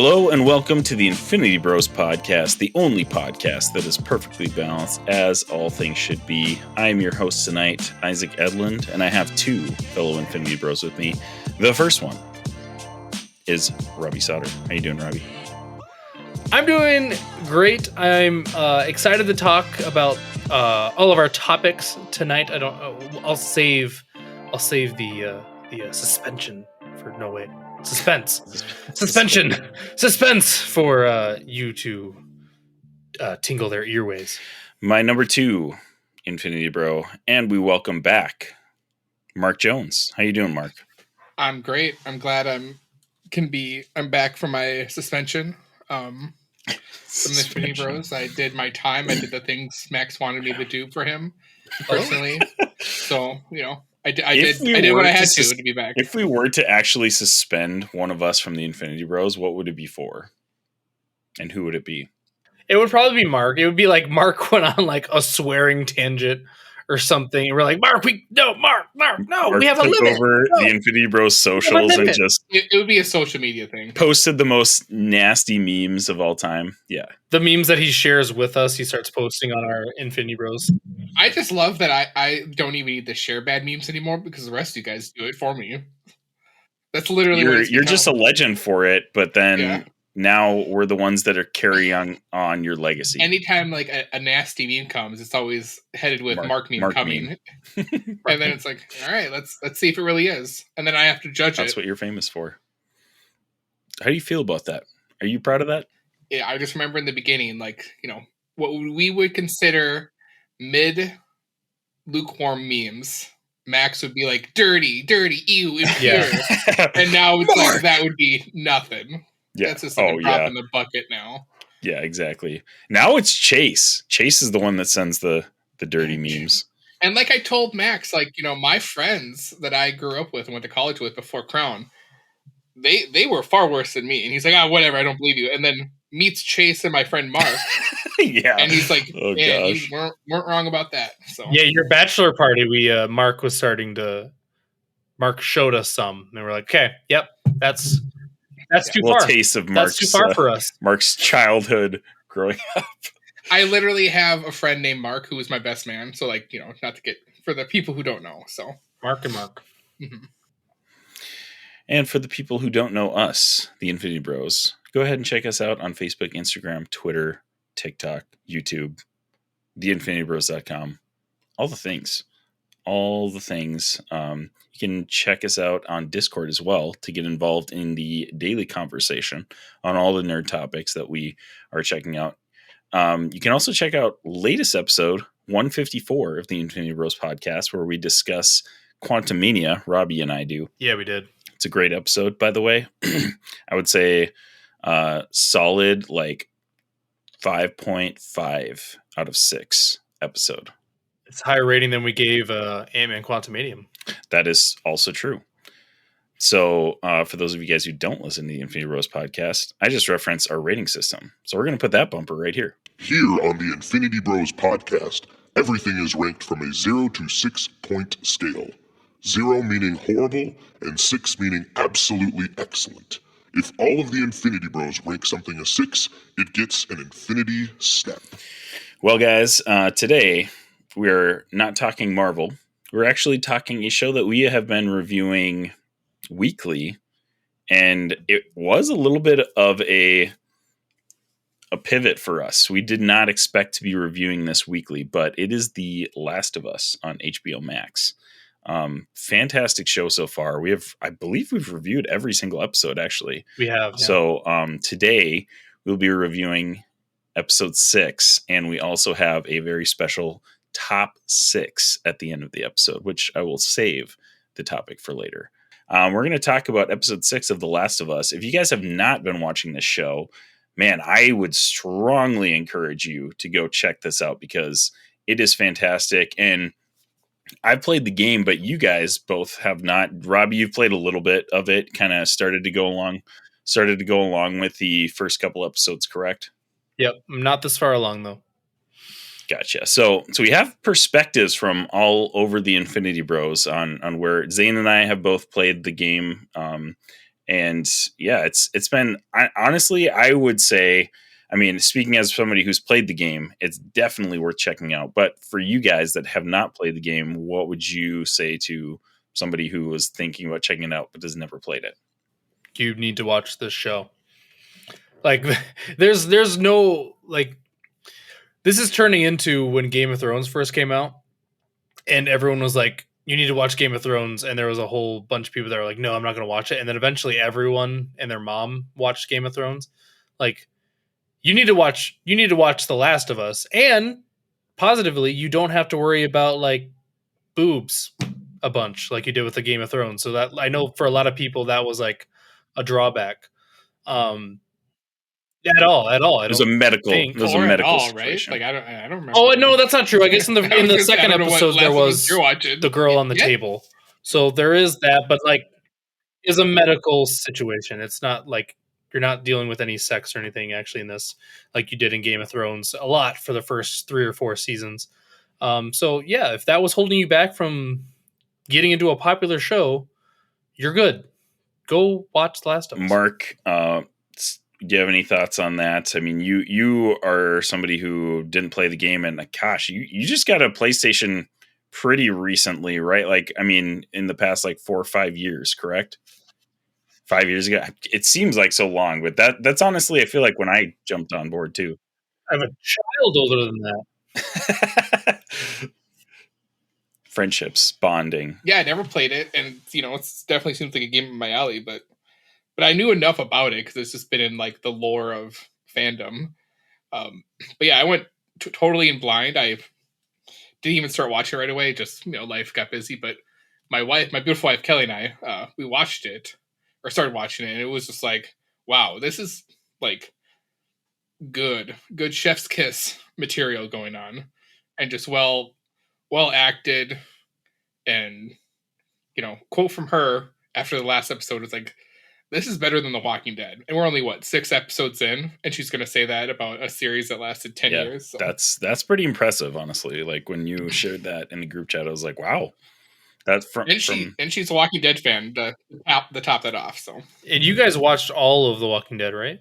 Hello and welcome to the Infinity Bros podcast, the only podcast that is perfectly balanced as all things should be. I am your host tonight, Isaac Edlund, and I have two fellow Infinity Bros with me. The first one is Robbie Sauter. How you doing, Robbie? I'm doing great. I'm excited to talk about all of our topics tonight. I'll save the suspension for suspense for you to tingle their earways. My number two Infinity Bro, and we welcome back Mark Jones. How you doing, Mark? I'm great. I'm glad I'm back from my suspension. From the Infinity Bros. I did my time. I did the things Max wanted me to do for him personally. So, I did what I had to be back. If we were to actually suspend one of us from the Infinity Bros, what would it be for? And who would it be? It would probably be Mark. It would be like Mark went on like a swearing tangent or something. And we're like, Mark, we have a limit. Over the Infinity Bros socials and just it would be a social media thing. Posted the most nasty memes of all time. Yeah. The memes that he shares with us, he starts posting on our Infinity Bros. I just love that I don't even need to share bad memes anymore because the rest of you guys do it for me. That's literally you're just a legend for it, but then now we're the ones that are carrying on your legacy. Anytime like a nasty meme comes, it's always headed with Mark meme coming. And then it's like, all right, let's see if it really is. And then I have to judge That's what you're famous for. How do you feel about that? Are you proud of that? Yeah, I just remember in the beginning, like, what we would consider mid lukewarm memes. Max would be like, dirty, ew, impure. Yeah. And now it's like that would be nothing. Yeah. That's just like a drop in the bucket now. Yeah, exactly. Now it's Chase. Chase is the one that sends the dirty memes. And like I told Max, like, my friends that I grew up with and went to college with before Crown, they were far worse than me. And he's like, whatever, I don't believe you. And then meets Chase and my friend Mark. Yeah. And he's like, you weren't wrong about that. So yeah, your bachelor party, Mark showed us some. And we're like, okay, yep, that's too far. Taste of Mark's, that's too far for us. Mark's childhood growing up. I literally have a friend named Mark who is my best man. So, like, not to get for the people who don't know. So Mark and Mark. Mm-hmm. And for the people who don't know us, the Infinity Bros, go ahead and check us out on Facebook, Instagram, Twitter, TikTok, YouTube, theinfinitybros.com. All the things. You can check us out on Discord as well to get involved in the daily conversation on all the nerd topics that we are checking out. You can also check out latest episode 154 of the Infinity Bros podcast, where we discuss Quantumania. Robbie and I do. Yeah, we did. It's a great episode, by the way. I would say solid like 5.5 out of 6 episode. It's a higher rating than we gave Ant-Man Quantumania. That is also true. So for those of you guys who don't listen to the Infinity Bros podcast, I just referenced our rating system. So we're going to put that bumper right here. Here on the Infinity Bros podcast, everything is ranked from a 0 to 6 point scale. 0 meaning horrible and 6 meaning absolutely excellent. If all of the Infinity Bros rank something a 6, it gets an infinity step. Well, guys, today we're not talking Marvel. We're actually talking a show that we have been reviewing weekly, and it was a little bit of a pivot for us. We did not expect to be reviewing this weekly, but it is The Last of Us on HBO Max. Fantastic show so far. I believe we've reviewed every single episode, actually. We have. Yeah. So today we'll be reviewing episode 6, and we also have a very special top 6 at the end of the episode, which I will save the topic for later. We're going to talk about episode 6 of The Last of Us. If you guys have not been watching this show, man, I would strongly encourage you to go check this out because it is fantastic. And I've played the game, but you guys both have not. Robbie, you've played a little bit of it, kind of started to go along with the first couple episodes, correct? Yep. I'm not this far along, though. Gotcha. So we have perspectives from all over the Infinity Bros on where Zayne and I have both played the game. And yeah, it's been honestly, I would say, I mean, speaking as somebody who's played the game, it's definitely worth checking out. But for you guys that have not played the game, what would you say to somebody who was thinking about checking it out but has never played it? You need to watch this show. Like, there's no, like, this is turning into when Game of Thrones first came out, and everyone was like, you need to watch Game of Thrones, and there was a whole bunch of people that were like, no, I'm not going to watch it. And then eventually everyone and their mom watched Game of Thrones. Like, you need to watch The Last of Us, and positively, you don't have to worry about like boobs a bunch like you did with the Game of Thrones. So that, I know for a lot of people that was like a drawback. At all. I It was a don't medical, think. it was a Or at medical all, right? situation. Like I don't remember. Oh no, that's not true. I guess in the I was gonna say, second I don't know what episode there Last of Us was you're watching. the girl on the Yeah. table. So there is that, but like, is a medical situation. It's not like you're not dealing with any sex or anything actually in this, like you did in Game of Thrones a lot for the first 3 or 4 seasons. So yeah, if that was holding you back from getting into a popular show, you're good. Go watch The Last of Us. Mark, do you have any thoughts on that? I mean, you are somebody who didn't play the game, and gosh, you just got a PlayStation pretty recently, right? Like, I mean, in the past like 4 or 5 years, correct? 5 years ago. It seems like so long, but that's honestly, I feel like when I jumped on board too. I have a child older than that. Friendships, bonding. Yeah, I never played it, and it definitely seems like a game in my alley. But I knew enough about it because it's just been in like the lore of fandom. But yeah, I went totally in blind. I didn't even start watching right away. Just life got busy. But my beautiful wife Kelly, and I, we watched it or started watching it, and it was just like, wow, this is like good chef's kiss material going on, and just well acted. And quote from her after the last episode was like, this is better than The Walking Dead. And we're only 6 episodes in, and she's gonna say that about a series that lasted 10 years. So. That's pretty impressive, honestly. Like when you shared that in the group chat, I was like, wow. That's and she's a Walking Dead fan to top that off. So, and you guys watched all of The Walking Dead, right?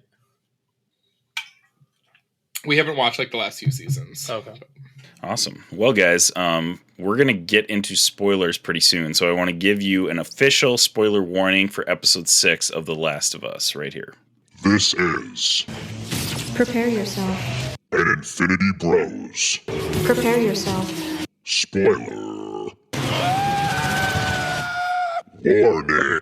We haven't watched like the last few seasons. Okay. Awesome. Well, guys, we're going to get into spoilers pretty soon. So I want to give you an official spoiler warning for episode 6 of The Last of Us right here. This is Prepare yourself. an Infinity Bros Prepare yourself. spoiler warning.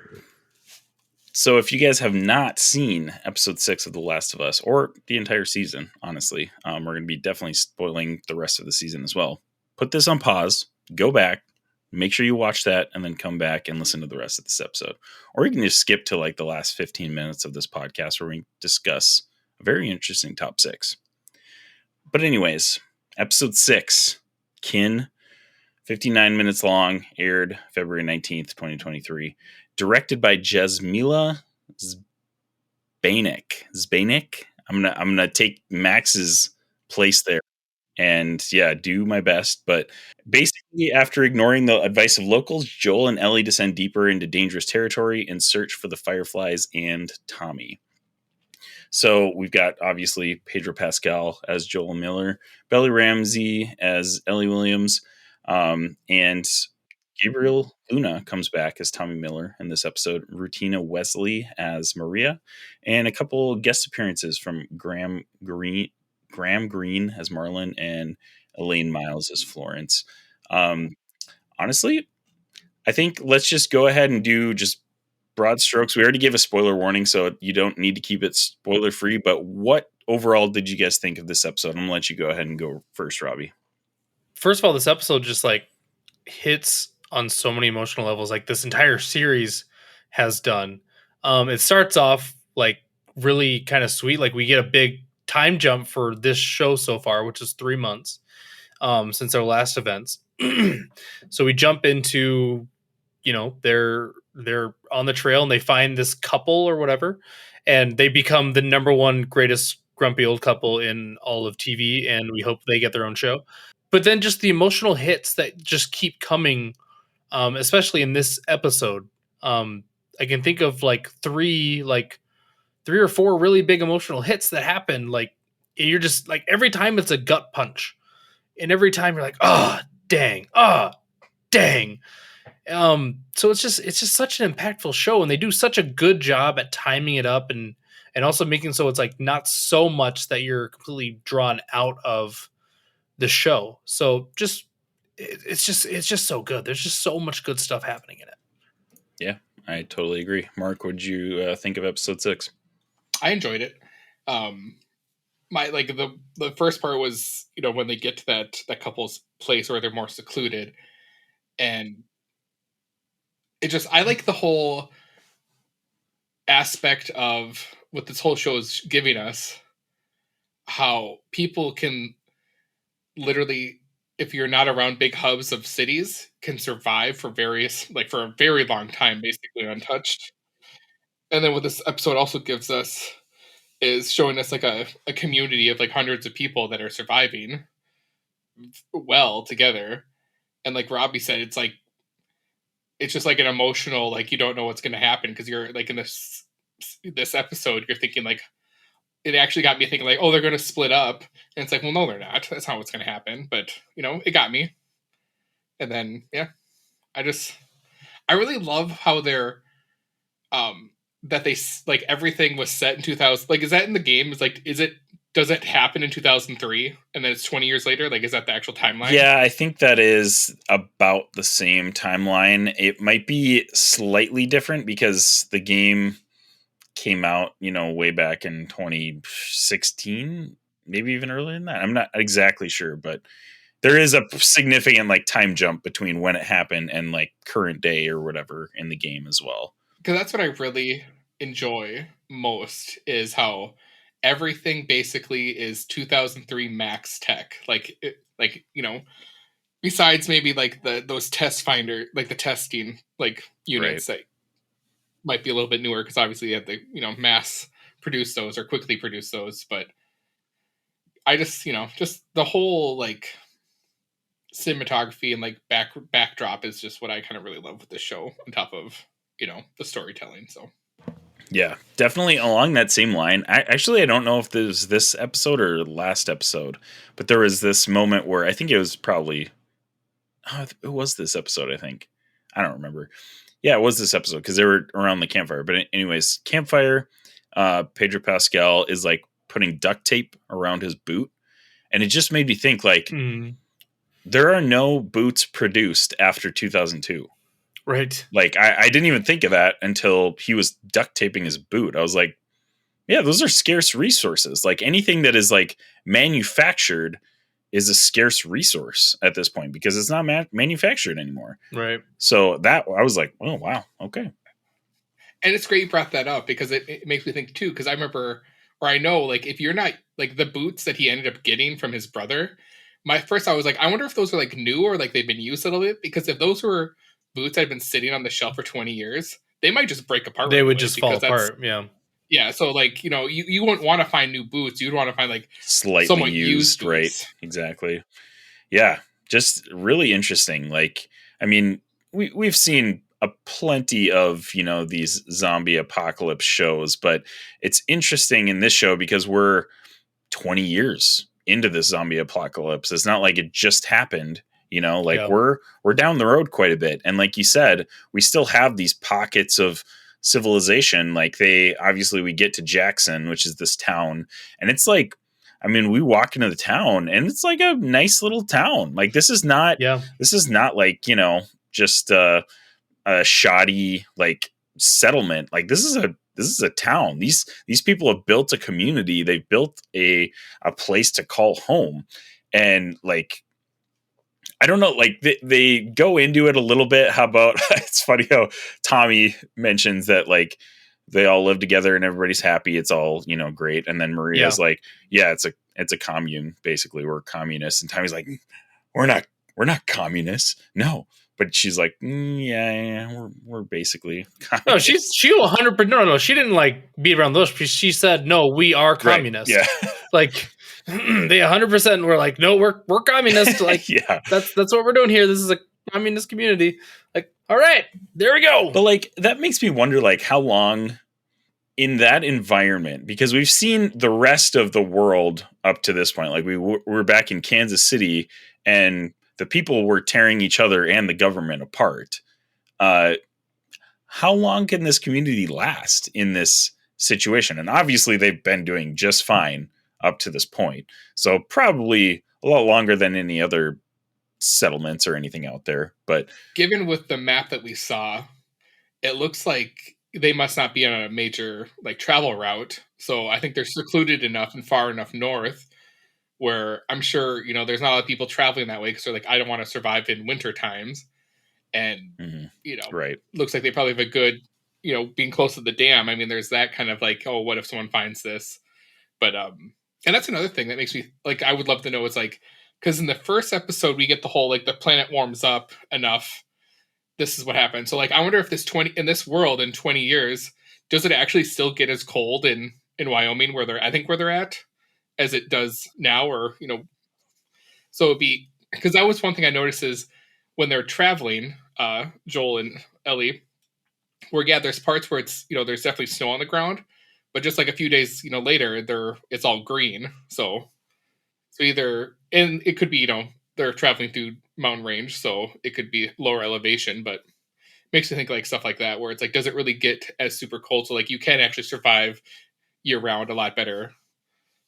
So if you guys have not seen episode 6 of The Last of Us, or the entire season, honestly, we're going to be definitely spoiling the rest of the season as well. Put this on pause, go back, make sure you watch that, and then come back and listen to the rest of this episode. Or you can just skip to like the last 15 minutes of this podcast where we discuss a very interesting top 6. But anyways, episode 6, Kin, 59 minutes long, aired February 19th, 2023. Directed by Jasmila Zbanek. I'm gonna take Max's place there and do my best. But basically, after ignoring the advice of locals, Joel and Ellie descend deeper into dangerous territory in search for the Fireflies and Tommy. So we've got obviously Pedro Pascal as Joel Miller, Belly Ramsey as Ellie Williams, and Gabriel Luna comes back as Tommy Miller in this episode, Rutina Wesley as Maria, and a couple guest appearances from Graham Greene as Marlon and Elaine Miles as Florence. Honestly, I think let's just go ahead and do just broad strokes. We already gave a spoiler warning, so you don't need to keep it spoiler free. But what overall did you guys think of this episode? I'm gonna let you go ahead and go first, Robbie. First of all, this episode just like hits on so many emotional levels, like this entire series has done. It starts off like really kind of sweet. Like we get a big time jump for this show so far, which is 3 months since our last events. So we jump into, they're on the trail and they find this couple or whatever, and they become the number one greatest grumpy old couple in all of TV. And we hope they get their own show. But then just the emotional hits that just keep coming, especially in this episode. I I can think of like three or four really big emotional hits that happen. Like, and you're just like, every time it's a gut punch, and every time you're like, oh dang, dang. So it's just such an impactful show, and they do such a good job at timing it up and also making so it's like not so much that you're completely drawn out of the show. So it's just so good. There's just so much good stuff happening in it. Yeah, I totally agree. Mark, what did you think of episode 6? I enjoyed it. My like the first part was, you know, when they get to that couple's place where they're more secluded, and it just, I like the whole aspect of what this whole show is giving us, how people can literally, if you're not around big hubs of cities, can survive for for a very long time, basically untouched. And then what this episode also gives us is showing us like a community of like hundreds of people that are surviving well together. And like Robbie said, it's just like an emotional, like, you don't know what's going to happen, because you're like in this episode, you're thinking like, it actually got me thinking like, oh, they're going to split up. And it's like, well, no, they're not. That's not what's going to happen. But, you know, it got me. And then, yeah, I really love how they're, that they, like, everything was set in 2000. Like, is that in the game? Does it happen in 2003 and then it's 20 years later? Like, is that the actual timeline? Yeah, I think that is about the same timeline. It might be slightly different because the game came out, you know, way back in 2016, maybe even earlier than that. I'm not exactly sure, but there is a significant like time jump between when it happened and like current day or whatever in the game as well. Because that's what I really enjoy most, is how everything basically is 2003 max tech. Like, you know, besides maybe like those test finder, like the testing like units that might be a little bit newer, because obviously you have to, you know, mass produce those or quickly produce those. But I just, you know, just the whole like cinematography and like backdrop is just what I kind of really love with this show, on top of, you know, the storytelling. So yeah, definitely along that same line. I don't know if there's this episode or last episode, but there was this moment where I think it was probably, it was this episode, I think. I don't remember. Yeah, it was this episode because they were around the campfire. But anyways, campfire, Pedro Pascal is like putting duct tape around his boot. And it just made me think like, there are no boots produced after 2002. Right. Like, I didn't even think of that until he was duct taping his boot. I was like, yeah, those are scarce resources. Like, anything that is like manufactured is a scarce resource at this point because it's not manufactured anymore. Right. So that, I was like, oh, wow. Okay. And it's great you brought that up, because it makes me think too, because I remember, or I know, like, if you're not, like, the boots that he ended up getting from his brother, my first thought was like, I wonder if those are like new or like they've been used a little bit, because if those were boots that had been sitting on the shelf for 20 years, they might just break apart. They would just fall apart. Yeah. Yeah. So like, you know, you wouldn't want to find new boots. You'd want to find like slightly somewhat used right? Exactly. Yeah. Just really interesting. Like, I mean, we've seen a plenty of, you know, these zombie apocalypse shows, but it's interesting in this show because we're 20 years into this zombie apocalypse. It's not like it just happened, you know, like we're down the road quite a bit. And like you said, we still have these pockets of civilization. Like we get to Jackson, which is this town, and it's like, I mean, we walk into the town and it's like a nice little town. Like, this is not like, you know, just a shoddy like settlement. Like, this is a town. These people have built a community. They've built a place to call home. And like, I don't know, like they go into it a little bit. How about, it's funny how Tommy mentions that like they all live together and everybody's happy. It's all, you know, great. And then Maria's like, yeah, it's a commune. Basically, we're communists. And Tommy's like, we're not communists. No. But she's like, yeah, we're basically communists. She 100%. No, she didn't like beat around the bush. She said, no, we are communists. Right. Yeah. Like, they 100% were like, no, we're communists. Like, yeah, that's what we're doing here. This is a communist community. Like, all right, there we go. But like that makes me wonder, like how long in that environment, because we've seen the rest of the world up to this point. Like we're back in Kansas City, and the people were tearing each other and the government apart. How long can this community last in this situation? And obviously, they've been doing just fine up to this point. So probably a lot longer than any other settlements or anything out there. But given with the map that we saw, it looks like they must not be on a major like travel route. So I think they're secluded enough and far enough north where I'm sure, there's not a lot of people traveling that way because they're like, I don't want to survive in winter times. And, right. looks like they probably have a good, being close to the dam. I mean, there's that kind of like, oh, what if someone finds this? But, and that's another thing that makes me like, I would love to know. It's like, because in the first episode, we get the whole, like the planet warms up enough. This is what happens. So like, I wonder if in this world in 20 years, does it actually still get as cold in Wyoming where they're at as it does now? Or, so it'd be, because that was one thing I noticed is when they're traveling, Joel and Ellie, where there's parts where it's there's definitely snow on the ground, but just like a few days later, it's all green. So either, and it could be they're traveling through mountain range, so it could be lower elevation, but makes me think like stuff like that where it's like, does it really get as super cold? So like you can actually survive year round a lot better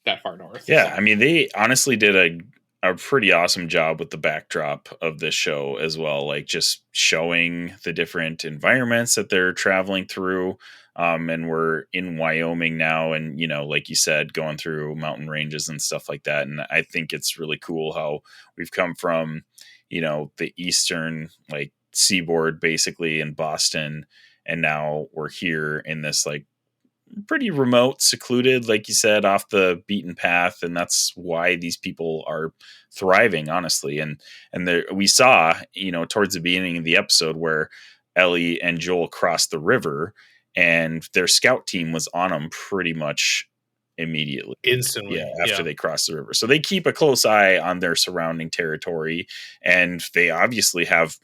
that far north. Yeah, I mean they honestly did a pretty awesome job with the backdrop of this show as well, like just showing the different environments that they're traveling through. And we're in Wyoming now, and like you said, going through mountain ranges and stuff like that. And I think it's really cool how we've come from the eastern like seaboard basically in Boston, and now we're here in this like pretty remote, secluded, like you said, off the beaten path, and that's why these people are thriving, honestly. And we saw, towards the beginning of the episode where Ellie and Joel crossed the river, and their scout team was on them pretty much immediately, instantly, after they crossed the river. So they keep a close eye on their surrounding territory, and they obviously have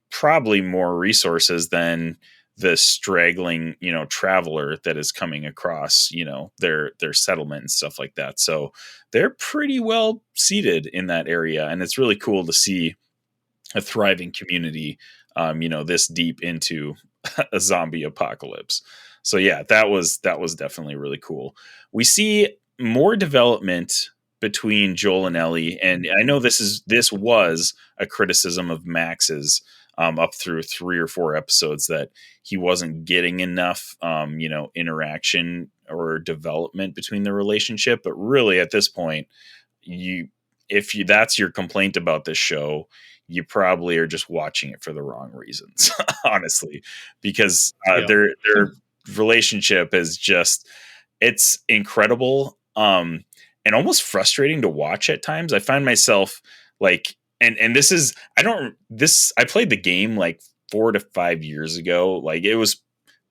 probably more resources than the straggling, traveler that is coming across, their settlement and stuff like that. So they're pretty well seated in that area. And it's really cool to see a thriving community, this deep into a zombie apocalypse. So yeah, that was definitely really cool. We see more development between Joel and Ellie. And I know this was a criticism of Max's, up through 3 or 4 episodes, that he wasn't getting enough, interaction or development between the relationship. But really, at this point, if that's your complaint about this show, you probably are just watching it for the wrong reasons, honestly, because their relationship is it's incredible, and almost frustrating to watch at times. I find myself like, and this is, I played the game like 4 to 5 years ago. Like it was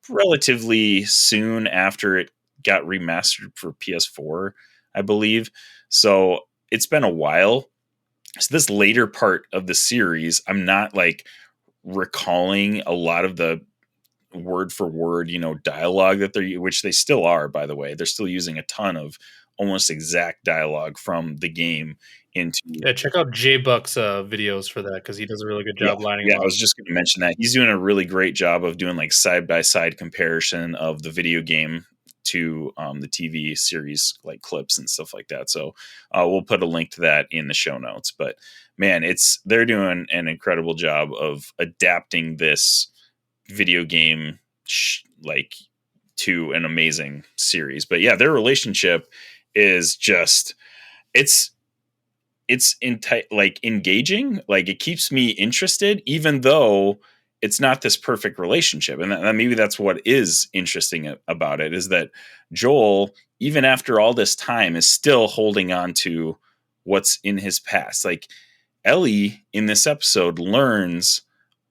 relatively soon after it got remastered for PS4, I believe. So it's been a while. So this later part of the series, I'm not like recalling a lot of the word for word, dialogue which they still are, by the way. They're still using a ton of almost exact dialogue from the game into. Yeah, check out J-Buck's videos for that, because he does a really good job lining them up. I was just going to mention that. He's doing a really great job of doing like side-by-side comparison of the video game to the TV series, like clips and stuff like that. So we'll put a link to that in the show notes. But man, they're doing an incredible job of adapting this video game like to an amazing series. But yeah, their relationship is just, it's like engaging. Like it keeps me interested, even though it's not this perfect relationship. And maybe that's what is interesting about it, is that Joel, even after all this time, is still holding on to what's in his past. Like Ellie in this episode learns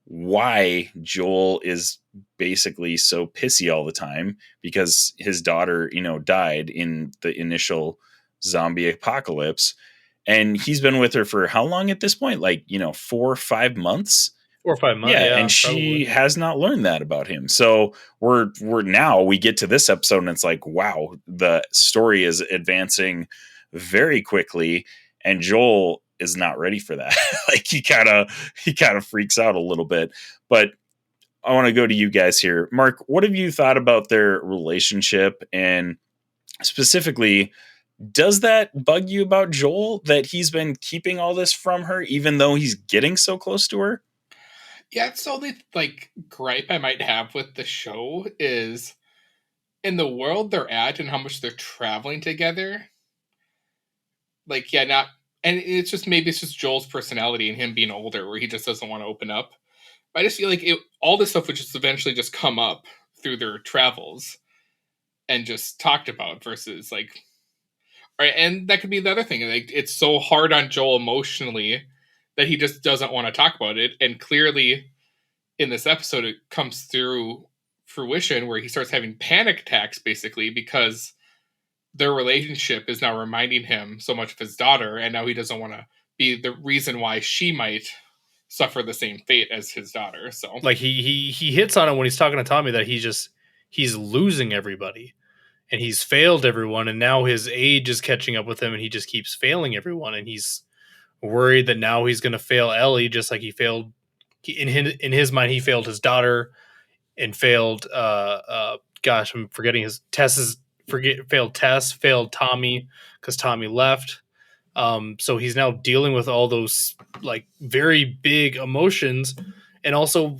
why Joel is basically so pissy all the time, because his daughter, died in the initial zombie apocalypse. And he's been with her for how long at this point? Like, 4 or 5 months? 4 or 5 months. Yeah, and she has not learned that about him. So we're now we get to this episode and it's like, wow, the story is advancing very quickly, and Joel is not ready for that. Like he kind of freaks out a little bit. But I want to go to you guys here. Mark, what have you thought about their relationship, and specifically, does that bug you about Joel that he's been keeping all this from her even though he's getting so close to her? Yeah, it's the only gripe I might have with the show is in the world they're at and how much they're traveling together. And it's just Joel's personality and him being older, where he just doesn't want to open up. But I just feel like all this stuff would just eventually just come up through their travels and just talked about versus right. And that could be the other thing. Like, it's so hard on Joel emotionally that he just doesn't want to talk about it. And clearly in this episode, it comes through fruition where he starts having panic attacks basically because their relationship is now reminding him so much of his daughter. And now he doesn't want to be the reason why she might suffer the same fate as his daughter. So like he hits on it when he's talking to Tommy that he's losing everybody and he's failed everyone, and now his age is catching up with him and he just keeps failing everyone, and he's worried that now he's going to fail Ellie just like he failed in his mind. He failed his daughter and failed gosh, I'm forgetting his failed Tess, failed Tommy because Tommy left. So he's now dealing with all those very big emotions, and also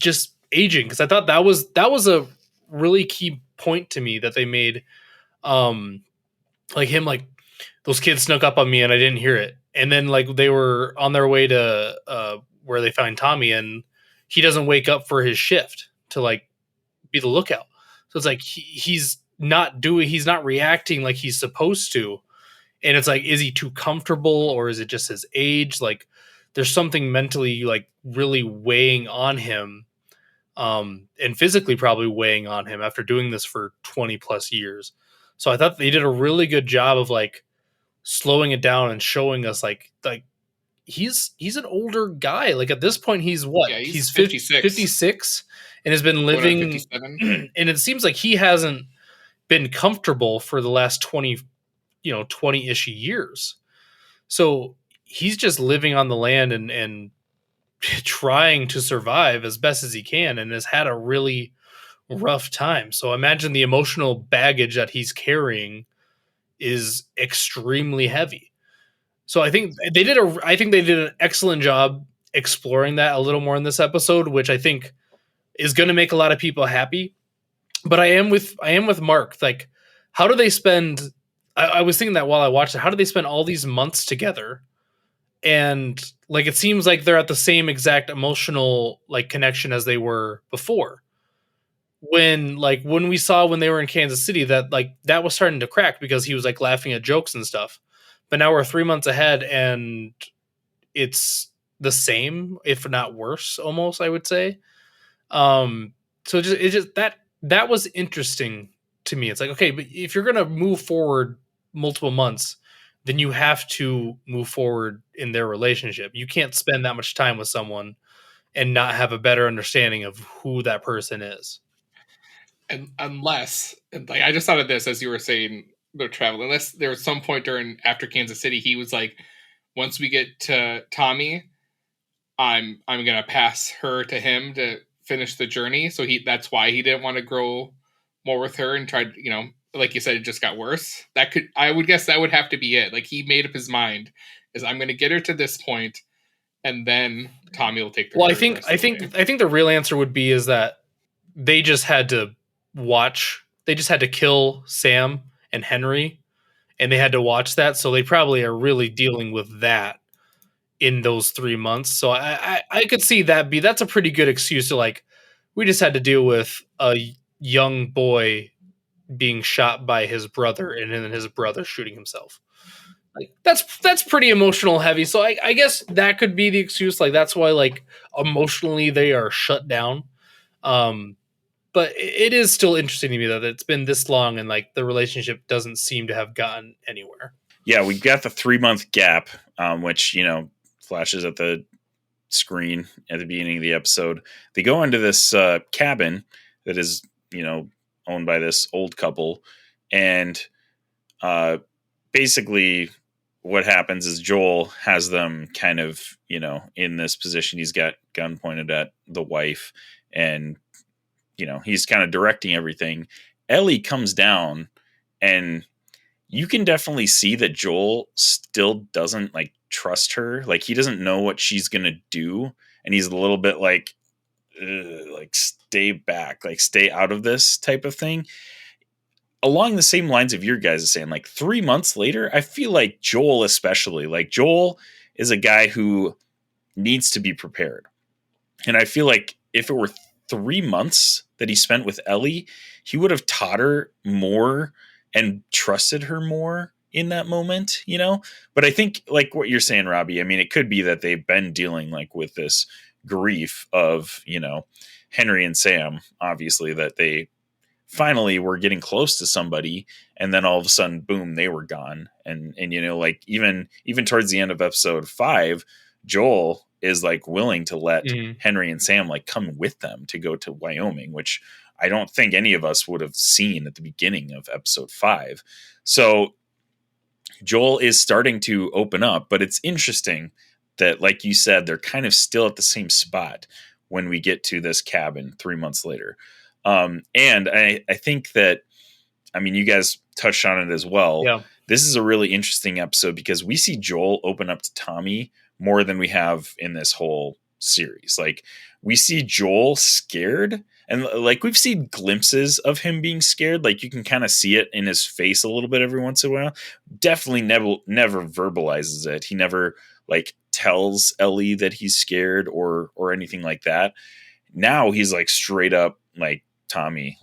just aging. Because I thought that was a really key point to me that they made. Those kids snuck up on me and I didn't hear it, and then they were on their way to where they find Tommy, and he doesn't wake up for his shift to be the lookout. So it's like he's not reacting like he's supposed to. And it's is he too comfortable, or is it just his age? There's something mentally really weighing on him, and physically probably weighing on him after doing this for 20 plus years. So I thought they did a really good job of slowing it down and showing us he's an older guy. At this point, he's what? Yeah, he's 56 and has been living. 57. And it seems like he hasn't been comfortable for the last 20-ish years. So he's just living on the land and trying to survive as best as he can, and has had a really rough time. So imagine the emotional baggage that he's carrying is extremely heavy. So I think they did an excellent job exploring that a little more in this episode, which I think is going to make a lot of people happy. But I am with Mark. How do they spend? I was thinking that while I watched it, how do they spend all these months together? And it seems like they're at the same exact emotional connection as they were before. When we saw when they were in Kansas City that that was starting to crack because he was laughing at jokes and stuff. But now we're 3 months ahead and it's the same, if not worse, almost, I would say. So that was interesting to me. It's okay, but if you're going to move forward multiple months, then you have to move forward in their relationship. You can't spend that much time with someone and not have a better understanding of who that person is. And unless, I just thought of this as you were saying, they're traveling. Unless there was some point after Kansas City, he was once we get to Tommy, I'm gonna pass her to him to finish the journey. So that's why he didn't want to grow more with her and tried, like you said, it just got worse. I would guess that would have to be it. He made up his mind, is I'm going to get her to this point, and then Tommy will take the. Well, I think the real answer would be is that they just had to kill Sam and Henry, and they had to watch that. So they probably are really dealing with that in those 3 months. So I could see that's a pretty good excuse to we just had to deal with a young boy being shot by his brother and then his brother shooting himself. That's pretty emotional heavy. So I guess that could be the excuse. That's why emotionally they are shut down. But it is still interesting to me that it's been this long and the relationship doesn't seem to have gotten anywhere. yeah, we got the 3-month gap, which, flashes at the screen at the beginning of the episode. They go into this cabin that is, owned by this old couple. And basically what happens is Joel has them kind of, in this position. He's got gun pointed at the wife and, he's kind of directing everything. Ellie comes down and you can definitely see that Joel still doesn't trust her. Like he doesn't know what she's going to do. And he's a little bit like stay back, stay out of this type of thing. Along the same lines of your guys saying, 3 months later, I feel like Joel especially, Joel is a guy who needs to be prepared. And I feel like if it were 3 months that he spent with Ellie, he would have taught her more and trusted her more in that moment, But I think what you're saying, Robbie, I mean, it could be that they've been dealing with this grief of, Henry and Sam, obviously, that they finally were getting close to somebody, and then all of a sudden, boom, they were gone. And even towards the end of episode 5, Joel is willing to let Henry and Sam come with them to go to Wyoming, which I don't think any of us would have seen at the beginning of episode 5. So Joel is starting to open up, but it's interesting that, like you said, they're kind of still at the same spot when we get to this cabin 3 months later. And I think that, I mean, you guys touched on it as well. Yeah. This is a really interesting episode because we see Joel open up to Tommy more than we have in this whole series. We see Joel scared, and we've seen glimpses of him being scared. You can kind of see it in his face a little bit every once in a while. Definitely never verbalizes it. He never tells Ellie that he's scared or anything like that. Now he's straight up Tommy,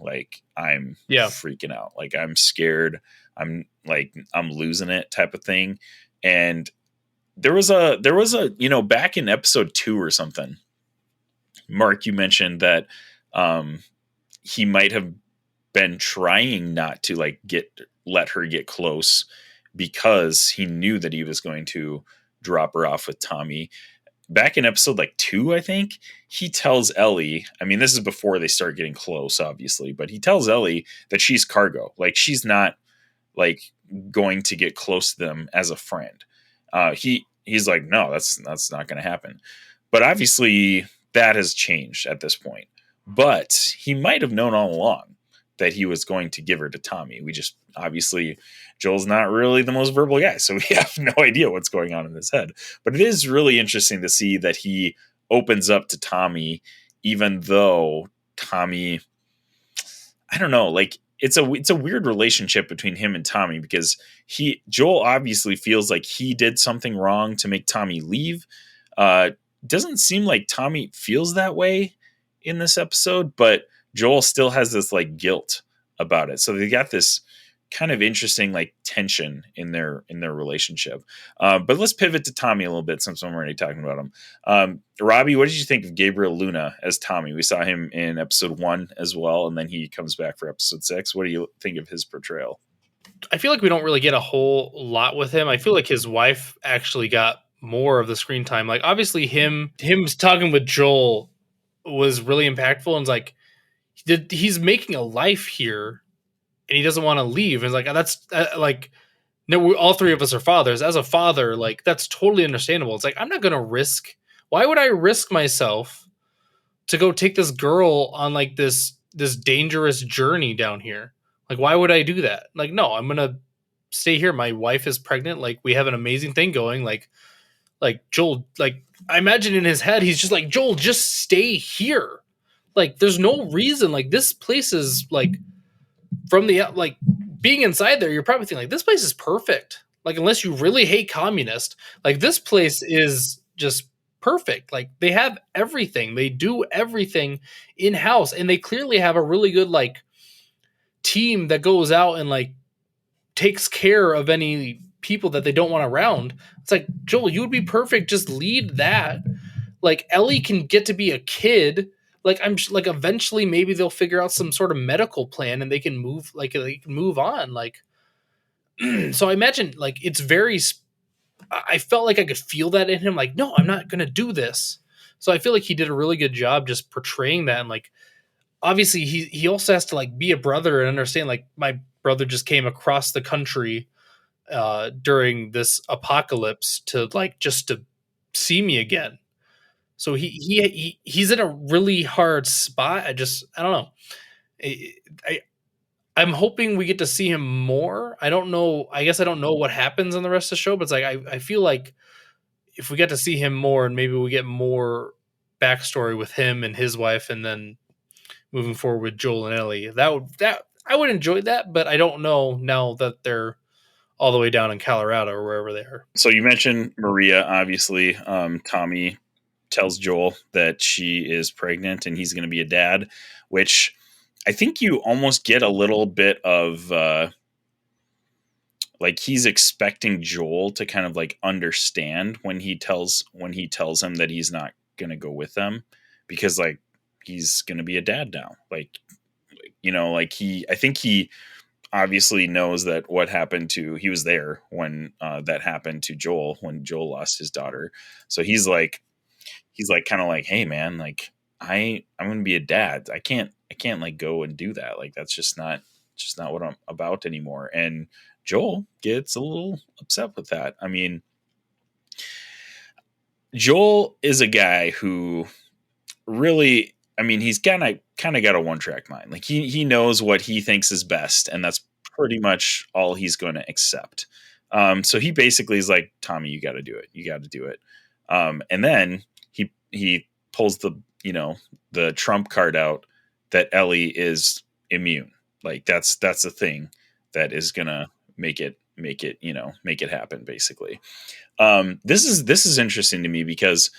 I'm freaking out. I'm scared. I'm losing it type of thing. And there was a, back in episode 2 or something, Mark, you mentioned that, he might have been trying not to let her get close because he knew that he was going to drop her off with Tommy. Back in episode 2, I think, he tells Ellie, I mean, this is before they start getting close, obviously, but he tells Ellie that she's cargo. She's not going to get close to them as a friend. He's like, no, that's not going to happen. But obviously that has changed at this point. But he might have known all along that he was going to give her to Tommy. We just, obviously, Joel's not really the most verbal guy, so we have no idea what's going on in his head. But it is really interesting to see that he opens up to Tommy, even though Tommy, I don't know, it's a weird relationship between him and Tommy because Joel obviously feels like he did something wrong to make Tommy leave. Doesn't seem like Tommy feels that way in this episode, but Joel still has this guilt about it. So they got this kind of interesting tension in their relationship. But let's pivot to Tommy a little bit since I'm already talking about him. Robbie, what did you think of Gabriel Luna as Tommy? We saw him in episode 1 as well, and then he comes back for episode 6. What do you think of his portrayal? I feel like we don't really get a whole lot with him. I feel like his wife actually got more of the screen time. Obviously him talking with Joel was really impactful, and he's making a life here and he doesn't want to leave. And that's no, all three of us are fathers. As a father, that's totally understandable. It's I'm not going to risk. Why would I risk myself to go take this girl on this dangerous journey down here? Why would I do that? No, I'm going to stay here. My wife is pregnant. We have an amazing thing going. Joel, I imagine in his head, he's just Joel, just stay here. There's no reason. This place is from the being inside there, you're probably thinking this place is perfect. Unless you really hate communist, this place is just perfect. They have everything. They do everything in house, and they clearly have a really good team that goes out and takes care of any people that they don't want around. It's Joel, you would be perfect. Just lead that. Ellie can get to be a kid. Eventually maybe they'll figure out some sort of medical plan and they can move, they can move on. So I imagine like it's very. I felt like I could feel that in him. Like, no, I'm not gonna do this. So I feel like he did a really good job just portraying that. And like, obviously, he also has to like be a brother and understand. Like, my brother just came across the country during this apocalypse to like just to see me again. So he's in a really hard spot. I don't know. I I'm hoping we get to see him more. I don't know. I guess I don't know what happens in the rest of the show, but it's like I feel like if we get to see him more and maybe we get more backstory with him and his wife, and then moving forward with Joel and Ellie, that I would enjoy that. But I don't know now that they're all the way down in Colorado or wherever they are. So you mentioned Maria, obviously. Tommy tells Joel that she is pregnant and he's going to be a dad, which I think you almost get a little bit of like he's expecting Joel to kind of like understand when he tells him that he's not going to go with them, because like he's going to be a dad now. Like, you know, like I think he obviously knows that he was there when that happened to Joel, when Joel lost his daughter. So he's like kind of like, hey man, like I'm going to be a dad. I can't like go and do that. Like, that's just not what I'm about anymore. And Joel gets a little upset with that. I mean, Joel is a guy who really, I mean, he's kind of got a one-track mind. Like he knows what he thinks is best, and that's pretty much all he's going to accept. So he basically is like, Tommy, you got to do it. You got to do it. And then he pulls the trump card out that Ellie is immune. Like that's the thing that is going to make it happen, basically. This is interesting to me because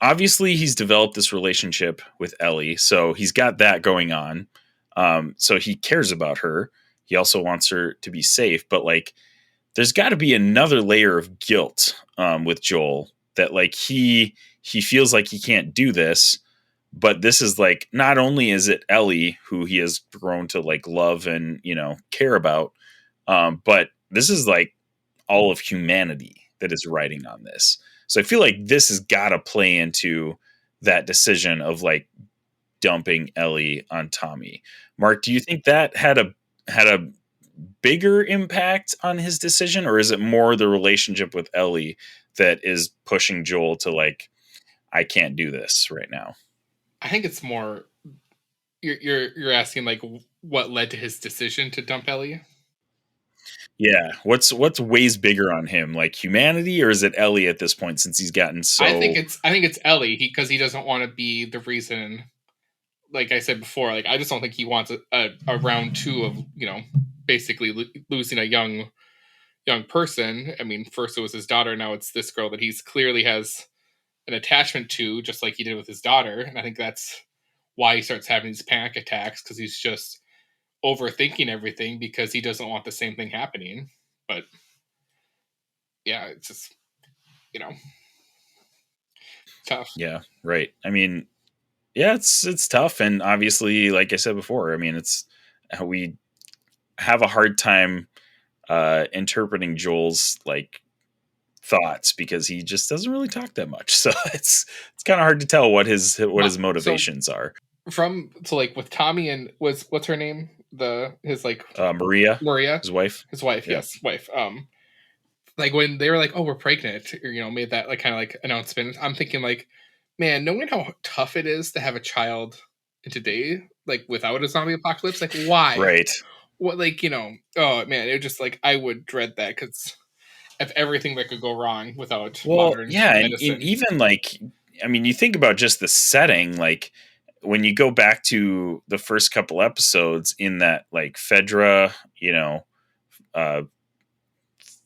obviously he's developed this relationship with Ellie, so he's got that going on. So he cares about her. He also wants her to be safe, but like there's got to be another layer of guilt with Joel, that like he feels like he can't do this, but this is like, not only is it Ellie who he has grown to like love and, care about, but this is like all of humanity that is riding on this. So I feel like this has got to play into that decision of like dumping Ellie on Tommy. Mark, do you think that had a bigger impact on his decision, or is it more the relationship with Ellie that is pushing Joel to like, I can't do this right now? I think it's more you're asking like what led to his decision to dump Ellie. Yeah, what's weighs bigger on him, like humanity, or is it Ellie at this point, since he's gotten so? I think it's Ellie, because he doesn't want to be the reason. Like I said before, like I just don't think he wants a round two of basically losing a young person. I mean, first it was his daughter, now it's this girl that he's clearly has an attachment to, just like he did with his daughter. And I think that's why he starts having these panic attacks, because he's just overthinking everything because he doesn't want the same thing happening. But yeah, it's just tough. Yeah, right. I mean, yeah, it's tough, and obviously, like I said before, I mean, it's we have a hard time interpreting Joel's like thoughts, because he just doesn't really talk that much. So it's kind of hard to tell what his motivations are. Like with Tommy and what's her name? Maria, his wife. Yeah. Yes, wife. Like when they were like, "Oh, we're pregnant," or made that like kind of like announcement. I'm thinking like, man, knowing how tough it is to have a child in today, like without a zombie apocalypse, like why? Right. What, like, oh man, it just like I would dread that, because of everything that could go wrong without modern medicine. And even like, I mean, you think about just the setting, like when you go back to the first couple episodes in that like Fedra,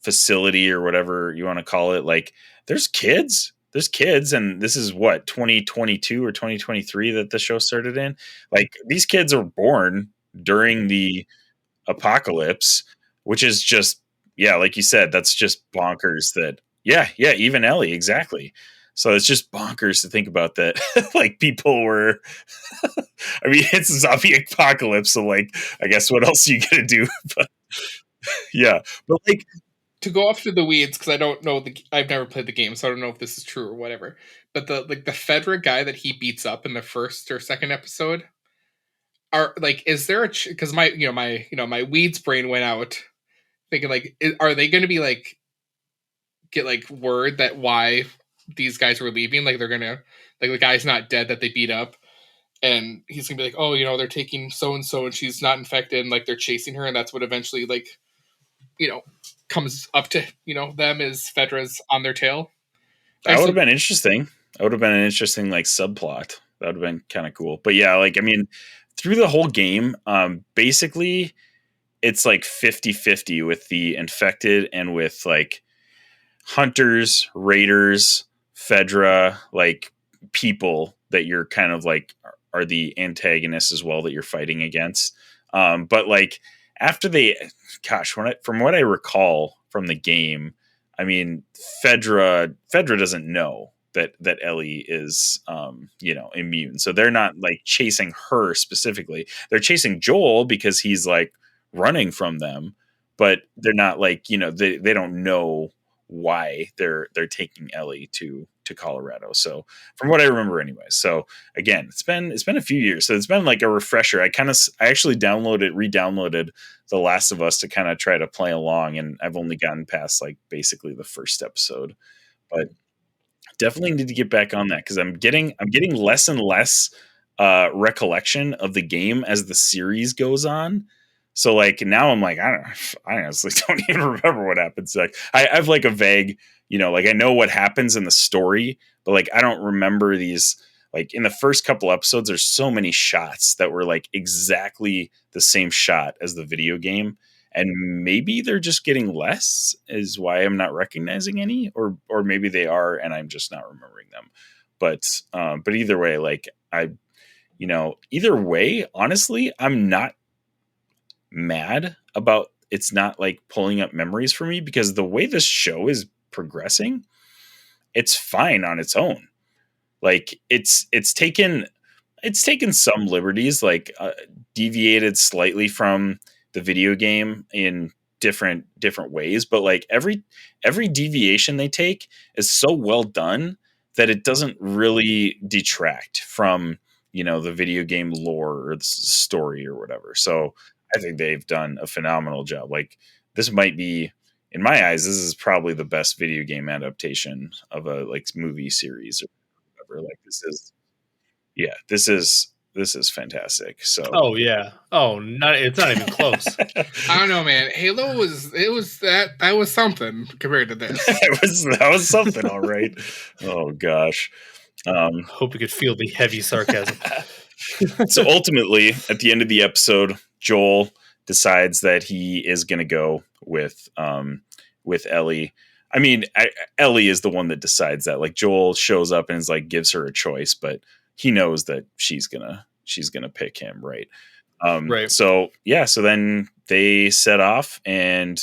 facility or whatever you want to call it, like there's kids, and this is what, 2022 or 2023 that the show started in. Like these kids are born during the apocalypse, which is just, yeah, like you said, that's just bonkers. That even Ellie, exactly. So it's just bonkers to think about that. Like people were I mean, it's a zombie apocalypse, so like I guess what else are you gonna do? But Yeah, but like, to go off to the weeds, because I don't know I've never played the game, so I don't know if this is true or whatever. But the Fedra guy that he beats up in the first or second episode, are like, is there a because my weeds brain went out thinking like, are they going to be like get like word that why these guys were leaving? Like they're gonna like the guy's not dead that they beat up, and he's gonna be like, oh, they're taking so and so and she's not infected, and like they're chasing her, and that's what eventually like comes up to them is Fedra's on their tail. that would have been interesting. That would have been an interesting like subplot. That would have been kind of cool. But yeah, like I mean, through the whole game, basically it's like 50-50 with the infected and with like hunters, raiders, Fedra, like people that you're kind of like are the antagonists as well that you're fighting against. But like after from what I recall from the game, I mean, Fedra doesn't know that Ellie is, immune. So they're not like chasing her specifically. They're chasing Joel because he's like running from them, but they're not like, they don't know why they're taking Ellie to Colorado. So from what I remember anyway. So again, it's been a few years. So it's been like a refresher. I actually re-downloaded The Last of Us to kind of try to play along, and I've only gotten past like basically the first episode. But definitely need to get back on that because I'm getting less and less recollection of the game as the series goes on. So like now I'm like, I honestly don't even remember what happens. Like I've like a vague, like I know what happens in the story, but like I don't remember these. Like in the first couple episodes, there's so many shots that were like exactly the same shot as the video game. And maybe they're just getting less is why I'm not recognizing any, or maybe they are and I'm just not remembering them. But either way, like either way, honestly, I'm not mad about it's not like pulling up memories for me because the way this show is progressing, it's fine on its own. Like it's taken some liberties, like deviated slightly from the video game in different ways, but like every deviation they take is so well done that it doesn't really detract from the video game lore or the story or whatever. So I think they've done a phenomenal job. Like this might be, in my eyes, this is probably the best video game adaptation of a like movie series or whatever. Like this is fantastic. So yeah. It's not even close. I don't know, man. Halo that was something compared to this. that was something, all right. Oh gosh. Hope you could feel the heavy sarcasm. So ultimately, at the end of the episode, Joel decides that he is going to go with Ellie. I mean, Ellie is the one that decides that. Like Joel shows up and is like gives her a choice, but he knows that she's gonna pick him, right? Right. So yeah, so then they set off and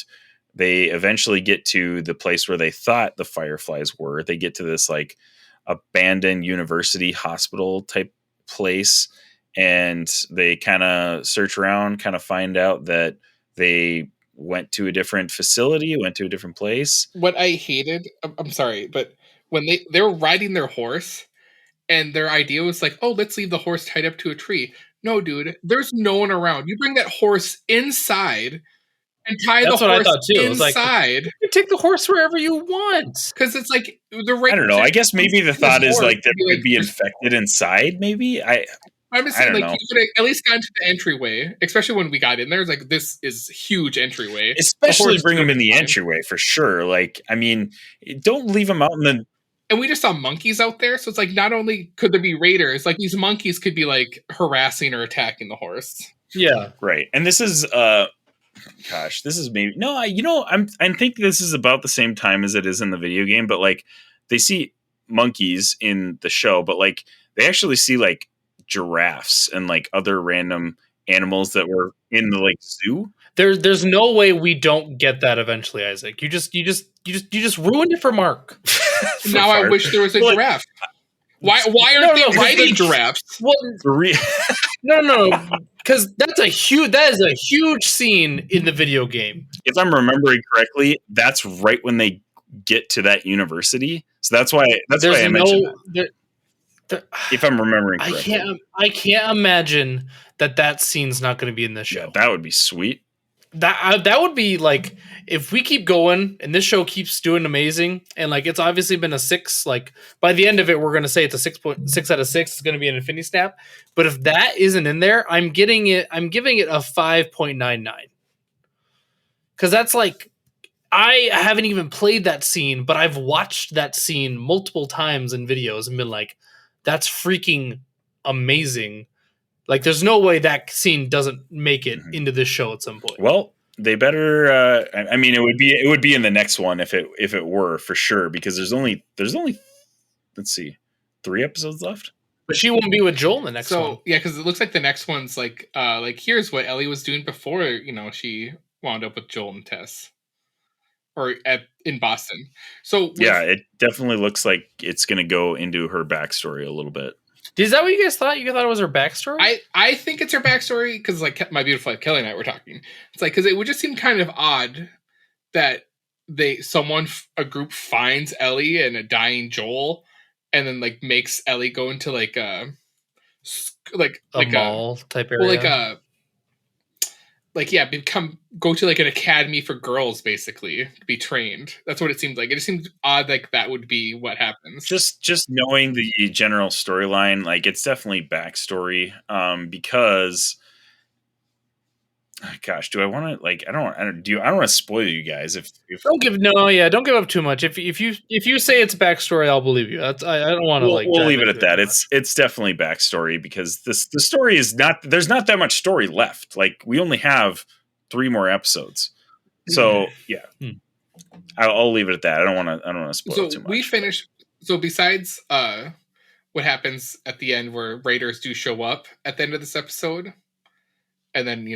they eventually get to the place where they thought the Fireflies were. They get to this like abandoned university hospital type place, and they kind of search around, kind of find out that they went to a different facility, went to a different place. What I hated, I'm sorry, but when they were riding their horse and their idea was like, oh, let's leave the horse tied up to a tree. No, dude, there's no one around. You bring that horse inside and tie the horse inside. Like, you take the horse wherever you want. Because it's like I don't know. I guess maybe the thought is like there could be infected inside. Maybe I'm just saying, like, you could have at least gotten to the entryway, especially when we got in there. It's like, this is huge entryway. Especially bring them in the entryway for sure. Like, I mean, don't leave them out in the. And we just saw monkeys out there, so it's like not only could there be raiders, like these monkeys could be like harassing or attacking the horse. Yeah, right. And this is, this is maybe no. I think this is about the same time as it is in the video game, but like they see monkeys in the show, but like they actually see like giraffes and like other random animals that were in the like zoo. There's no way we don't get that eventually, Isaac. You just ruined it for Mark. Now I wish there was a giraffe. Why aren't they riding giraffes? Well, no. because that is a huge scene in the video game. If I'm remembering correctly, that's right when they get to that university. So that's why I mentioned that. If I'm remembering correctly. I can't imagine that scene's not going to be in this show. Yeah, that would be sweet. That would be like, if we keep going and this show keeps doing amazing, and like it's obviously been a 6, like by the end of it we're going to say it's a 6.6 out of 6. It's going to be an Infinity Snap. But if that isn't in there, I'm giving it a 5.99, because that's like, I haven't even played that scene, but I've watched that scene multiple times in videos and been like, that's freaking amazing. Like, there's no way that scene doesn't make it into this show at some point. Well, they better. I mean, it would be in the next one if it were, for sure, because there's only let's see, 3 episodes left. But she won't be with Joel in the next one. So yeah, because it looks like the next one's like here's what Ellie was doing before she wound up with Joel and Tess, or in Boston. So yeah, it definitely looks like it's going to go into her backstory a little bit. Is that what you guys thought? You guys thought it was her backstory? I think it's her backstory, because like my beautiful wife Kelly and I were talking. It's like, because it would just seem kind of odd that a group finds Ellie and a dying Joel, and then like makes Ellie go into like a mall type area. Go to like an academy for girls, basically, to be trained. That's what it seemed like. It just seemed odd, like that would be what happens. Just knowing the general storyline, like it's definitely backstory. Because, gosh, do I want to like? I don't want to spoil you guys. If don't give up too much. If you say it's backstory, I'll believe you. I don't want to we'll leave it at that. It's definitely backstory, because the story is not. There's not that much story left. Like, we only have 3 more episodes. So yeah, I'll leave it at that. I don't want to spoil too much. We finished. So besides what happens at the end, where Raiders do show up at the end of this episode, and then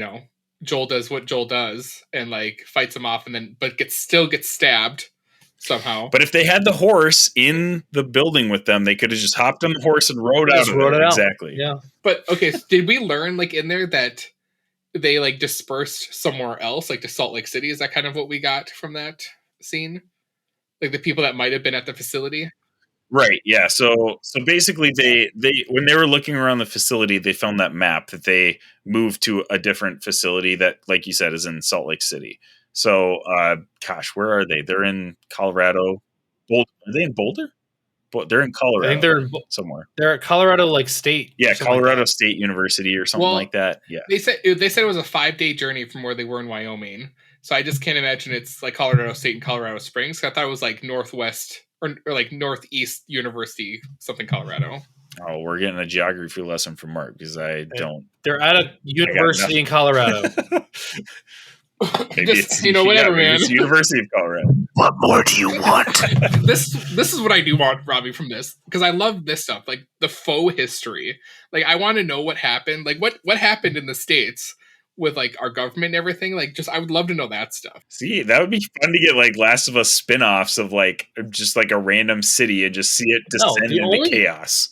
Joel does what Joel does and like fights him off, and then still gets stabbed somehow. But if they had the horse in the building with them, they could have just hopped on the horse and rode out of it. Exactly. Yeah. But okay, so did we learn like in there that they like dispersed somewhere else, like to Salt Lake City? Is that kind of what we got from that scene? Like the people that might have been at the facility? Right. Yeah. So basically, they when they were looking around the facility, they found that map that they moved to a different facility that, like you said, is in Salt Lake City. So, gosh, where are they? They're in Colorado. Are they in Boulder? They're in Colorado. I think they're somewhere. They're at Colorado State. Yeah, Colorado State University or something like that. Yeah. They said it was a 5-day journey from where they were in Wyoming. So I just can't imagine it's like Colorado State and Colorado Springs. I thought it was like Northwest or like Northeast University, something Colorado. Oh, we're getting a geography lesson from Mark, because I don't. They're at a university in Colorado. Maybe it's whatever, man. It's University of Colorado. What more do you want? This is what I do want, Robbie, from this, because I love this stuff, like the faux history. Like, I want to know what happened, like what happened in the States with like our government and everything. Like, just I would love to know that stuff. See, that would be fun to get like Last of Us spin-offs of like just like a random city and just see it descend into chaos.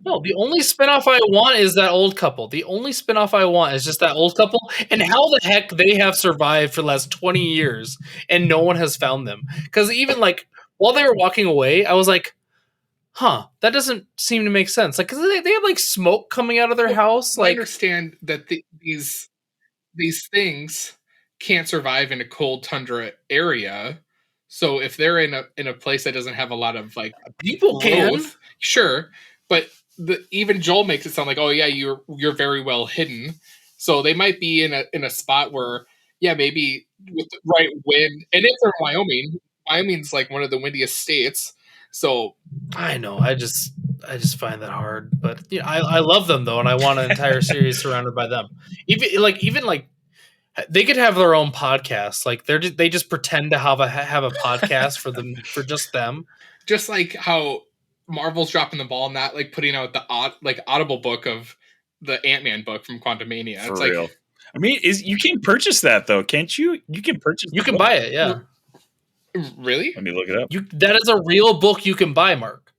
No, the only spinoff I want is that old couple. The only spinoff I want is just that old couple, and how the heck they have survived for the last 20 years and no one has found them. Because even like while they were walking away, I was like, that doesn't seem to make sense. Like, 'cause they have like smoke coming out of their house. Like, I understand that these things can't survive in a cold tundra area. So if they're in a place that doesn't have a lot of like people can, sure. But even Joel makes it sound like, oh yeah, you're very well hidden. So they might be in a spot where, yeah, maybe with the right wind. And if they're in Wyoming, Wyoming's like one of the windiest states. So I know, I just find that hard. But I love them though, and I want an entire series surrounded by them. Even like they could have their own podcast. Like they just pretend to have a podcast for just them. Just like how Marvel's dropping the ball, not like putting out the Audible book of the Ant-Man book from Quantumania. For real. Like, I mean, you can purchase that though, can't you? You can purchase. You can buy it, yeah. Really? Let me look it up. That is a real book you can buy, Mark.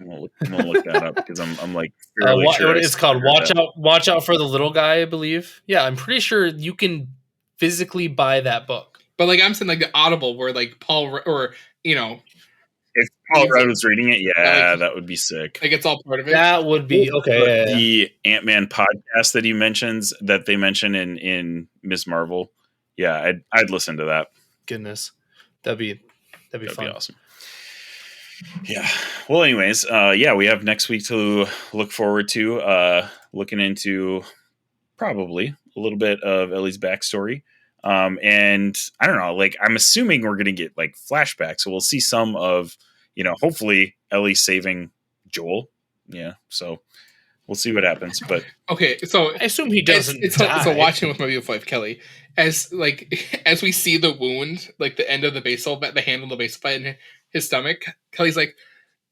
I'm gonna look that up because I'm like fairly sure what it's called? heard that. Watch out for the little guy, I believe. Yeah, I'm pretty sure you can physically buy that book. But like I'm saying, like the Audible, where like Paul or If Paul Means Rudd it- was reading it, Yeah, like- that would be sick. like it's all part of it. That would be okay. But Yeah, yeah. the Ant-Man podcast that he mentions, that they mention in Ms. Marvel, yeah, I'd listen to that. Goodness, that'd be That'd fun. be awesome. Yeah. Well, anyways, we have next week to look forward to. Looking into probably a little bit of Ellie's backstory. And I don't know, like I'm assuming we're gonna get like flashbacks, so we'll see some of, hopefully Ellie saving Joel. Yeah, so we'll see what happens. But Okay, so I assume he doesn't die. so watching with my beautiful wife Kelly, as we see the wound, like the end of the baseball bat, the handle of the baseball bat in his stomach, Kelly's like,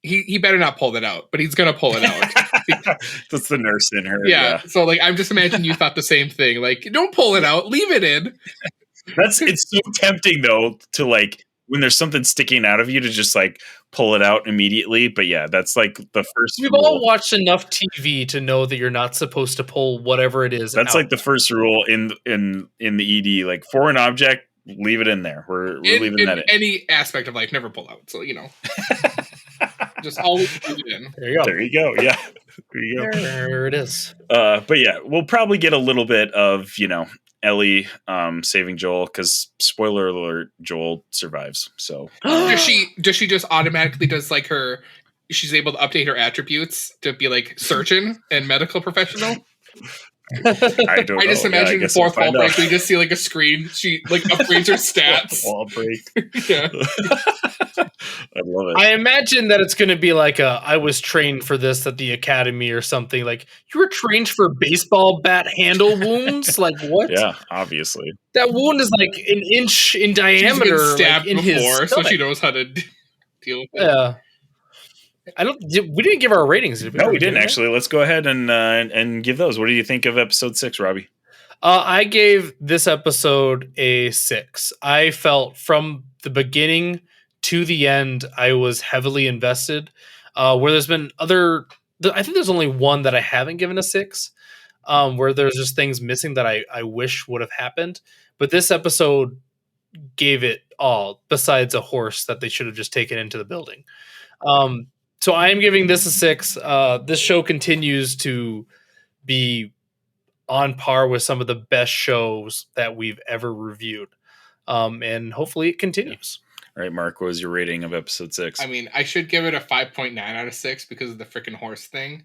he better not pull it out, but he's gonna pull it out. that's the nurse in her. Yeah. So like I'm just imagining you thought the same thing. Like, don't pull it out, leave it in. It's so tempting though to like when there's something sticking out of you to just like pull it out immediately. But yeah, that's like the first We've rule. all watched enough TV to know that you're not supposed to pull whatever it is. That's out. like the first rule in the ED. Like foreign object, leave it in there. We're leaving that in. Any aspect of life, never pull out. So just always leave it in. There you go. There you go. Yeah. There you go. There it is. But yeah, we'll probably get a little bit of, Ellie saving Joel, because spoiler alert, Joel survives. So Does she just automatically does like she's able to update her attributes to be like surgeon and medical professional? I don't know. I just imagine guess fourth we'll wall find break, out. we just see like a screen, she like upgrades her stats. Wall break. Yeah. I love it. I imagine that it's going to be like I was trained for this at the academy or something. Like, you were trained for baseball bat handle wounds? Like, what? Yeah, obviously. That wound is like an inch in She's diameter. been stabbed like, in before, his so stomach. she knows how to deal with it. Yeah. We didn't give our ratings, did we? No, we didn't actually. Let's go ahead and give those. What do you think of episode 6, Robbie? I gave this episode a 6. I felt from the beginning to the end, I was heavily invested. Where there's been I think there's only one that I haven't given a 6, where there's just things missing that I wish would have happened. But this episode gave it all, besides a horse that they should have just taken into the building. So I am giving this a 6. This show continues to be on par with some of the best shows that we've ever reviewed. And hopefully it continues. All right, Mark, what was your rating of episode 6? I mean, I should give it a 5.9 out of 6 because of the freaking horse thing.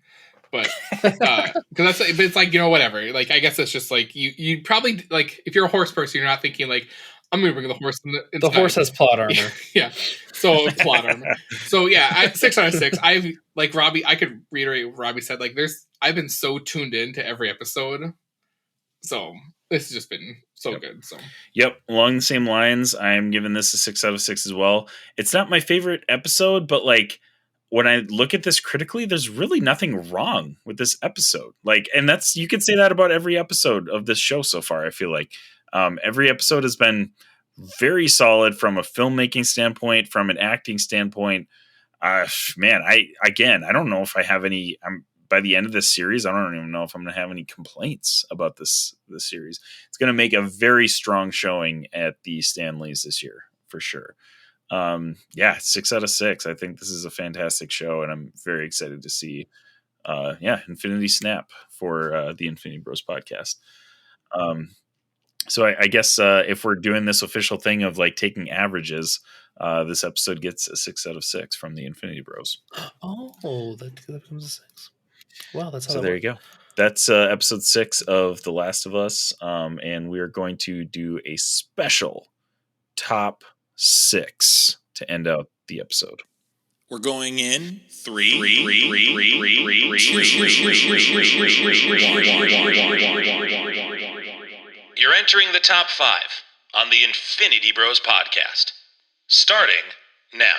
But because it's like, whatever. Like, I guess it's just like you probably like if you're a horse person, you're not thinking like, I'm gonna bring the horse in the horse has plot armor. Yeah. So plot armor. So yeah, 6 out of 6. I've like Robbie, I could reiterate what Robbie said. Like I've been so tuned in to every episode. So this has just been so good. So Yep, along the same lines, I'm giving this a 6 out of 6 as well. It's not my favorite episode, but like when I look at this critically, there's really nothing wrong with this episode. Like, and you could say that about every episode of this show so far. I feel like every episode has been very solid from a filmmaking standpoint, from an acting standpoint. Man, I don't know if I have any. By the end of this series, I don't even know if I'm going to have any complaints about this series. It's going to make a very strong showing at the Stanleys this year for sure. 6 out of 6. I think this is a fantastic show, and I'm very excited to see Infinity Snap for the Infinity Bros podcast. So I guess if we're doing this official thing of like taking averages, this episode gets a 6 out of 6 from the Infinity Bros. Oh, that becomes a 6. Wow, that's how So there you go. That's episode 6 of The Last of Us, and we are going to do a special top 6 to end out the episode. We're going in 3, 2. You're entering the top 5 on the Infinity Bros podcast. Starting now.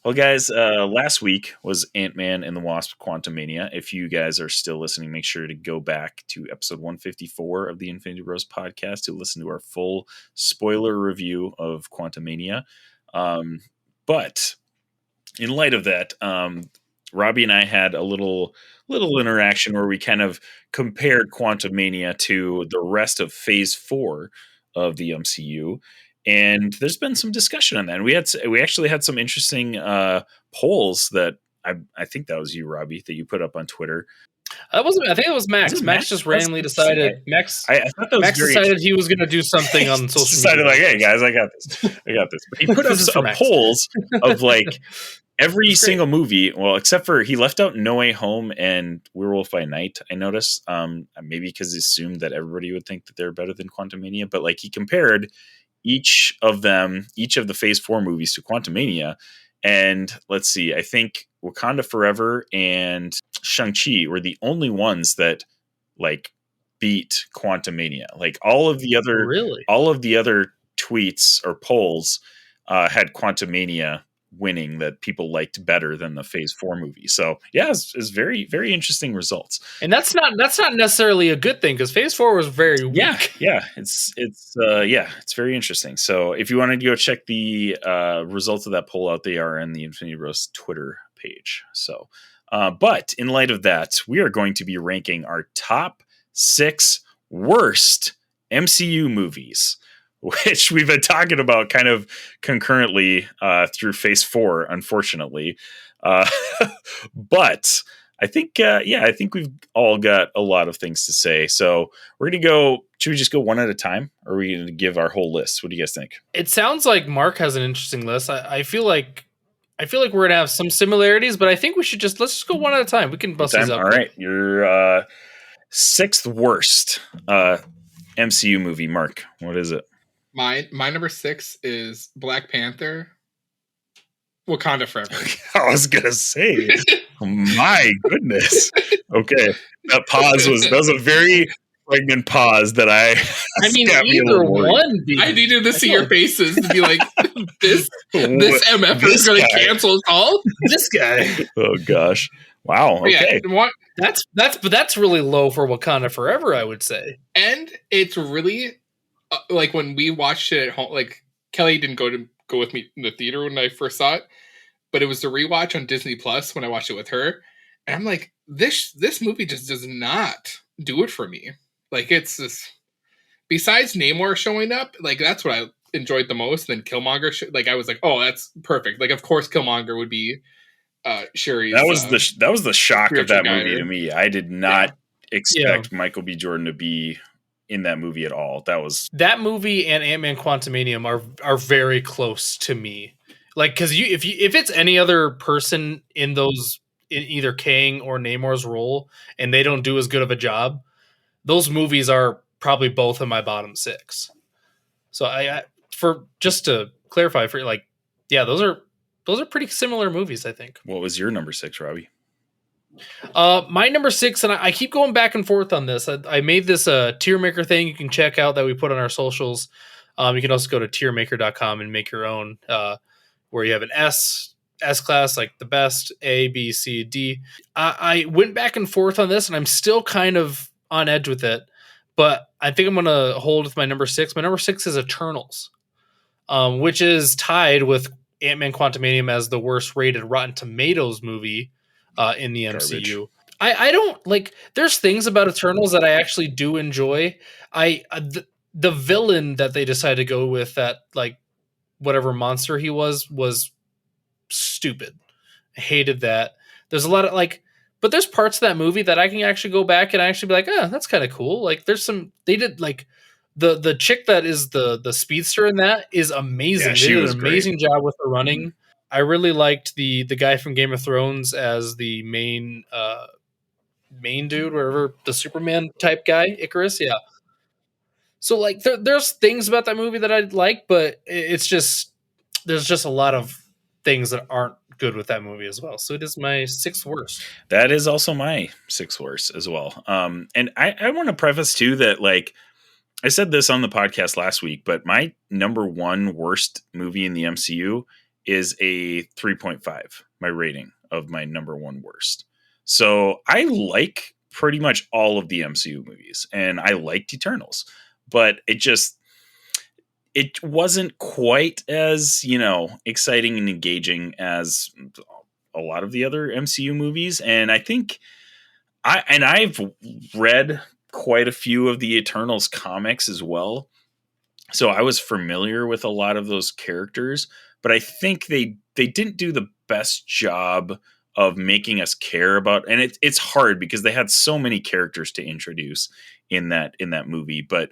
Well, guys, last week was Ant-Man and the Wasp Quantumania. If you guys are still listening, make sure to go back to episode 154 of the Infinity Bros podcast to listen to our full spoiler review of Quantumania. But in light of that, Robbie and I had a little interaction where we kind of compared Quantumania to the rest of Phase 4 of the MCU, and there's been some discussion on that. And we actually had some interesting polls that I think that was you, Robbie, that you put up on Twitter. That wasn't. I think it was Max. Was it Max Max? just randomly decided. Max. I thought that was Max very decided he was going to do something on social decided media. like, hey guys, I got this. But he put up This is for some Max. polls of like every It's great. single movie. Well, except for he left out No Way Home and Werewolf by Night. I noticed, maybe because he assumed that everybody would think that they're better than Quantumania. But like he compared each of the Phase 4 movies to Quantumania. And let's see, I think Wakanda Forever and Shang-Chi were the only ones that like beat Quantumania. Like all of the other tweets or polls had Quantumania winning, that people liked better than the Phase 4 movie. So yeah, it's very, very interesting results. And that's not necessarily a good thing, because Phase 4 was very weak. Yeah, it's very interesting. So if you want to go check the results of that poll out, they are in the Infinity Bros Twitter page. So, but in light of that, we are going to be ranking our top 6 worst MCU movies, which we've been talking about kind of concurrently through Phase 4, unfortunately. But I think, I think we've all got a lot of things to say. So we're going to go, should we just go one at a time? Or are we going to give our whole list? What do you guys think? It sounds like Mark has an interesting list. I feel like we're going to have some similarities, but I think let's just go one at a time. We can bust these up. All right. Your 6th worst MCU movie, Mark. What is it? My number 6 is Black Panther, Wakanda Forever. I was gonna say, my goodness. Okay, that was a very pregnant pause. That I mean, either one. I needed to see your faces to be like, this MF is going to cancel us all. This guy. Oh gosh! Wow. Okay. Yeah, that's really low for Wakanda Forever, I would say. And it's really like when we watched it at home. Like Kelly didn't go with me in the theater when I first saw it, but it was the rewatch on Disney Plus when I watched it with her, and I'm like, this movie just does not do it for me. Like, it's this. Besides Namor showing up, like that's what I enjoyed the most. Then Killmonger, like I was like, oh, that's perfect. Like, of course, Killmonger would be Shuri's. That was the shock of that movie guide. to me. I did not expect Michael B. Jordan to be in that movie at all. That movie and Ant-Man Quantumania are very close to me. Like, because if it's any other person in either Kang or Namor's role and they don't do as good of a job, those movies are probably both in my bottom 6. So I for just to clarify for like, yeah, those are pretty similar movies, I think. What was your number 6, Robbie? My number 6, and I keep going back and forth on this. I made this tier maker thing you can check out that we put on our socials. You can also go to tiermaker.com and make your own, where you have an S class, like the best, A, B, C, D. I went back and forth on this, and I'm still kind of on edge with it, but I think I'm going to hold with my number 6. My number 6 is Eternals, which is tied with Ant-Man Quantumania as the worst rated Rotten Tomatoes movie in the MCU. I don't like. There's things about Eternals that I actually do enjoy. The villain that they decided to go with, that like whatever monster he was stupid. I hated that. There's a lot of like, but there's parts of that movie that I can actually go back and actually be like, oh, that's kind of cool. Like there's some, they did like the chick that is the speedster in that is amazing. Yeah, they she did was an amazing job with the running. Mm-hmm. I really liked the guy from Game of Thrones as the main dude, whatever, the Superman type guy, Icarus. Yeah. So like there's things about that movie that I like, but it's just, there's just a lot of things that aren't good with that movie as well. So it is my 6th worst. That is also my 6th worst as well. And I want to preface too that like I said this on the podcast last week, but my number 1 worst movie in the MCU is a 3.5, my rating of my number 1 worst. So I like pretty much all of the MCU movies, and I liked Eternals, but it wasn't quite as, exciting and engaging as a lot of the other MCU movies, and I think I've read quite a few of the Eternals comics as well, so I was familiar with a lot of those characters, but I think they didn't do the best job of making us care about, and it's hard because they had so many characters to introduce in that movie, but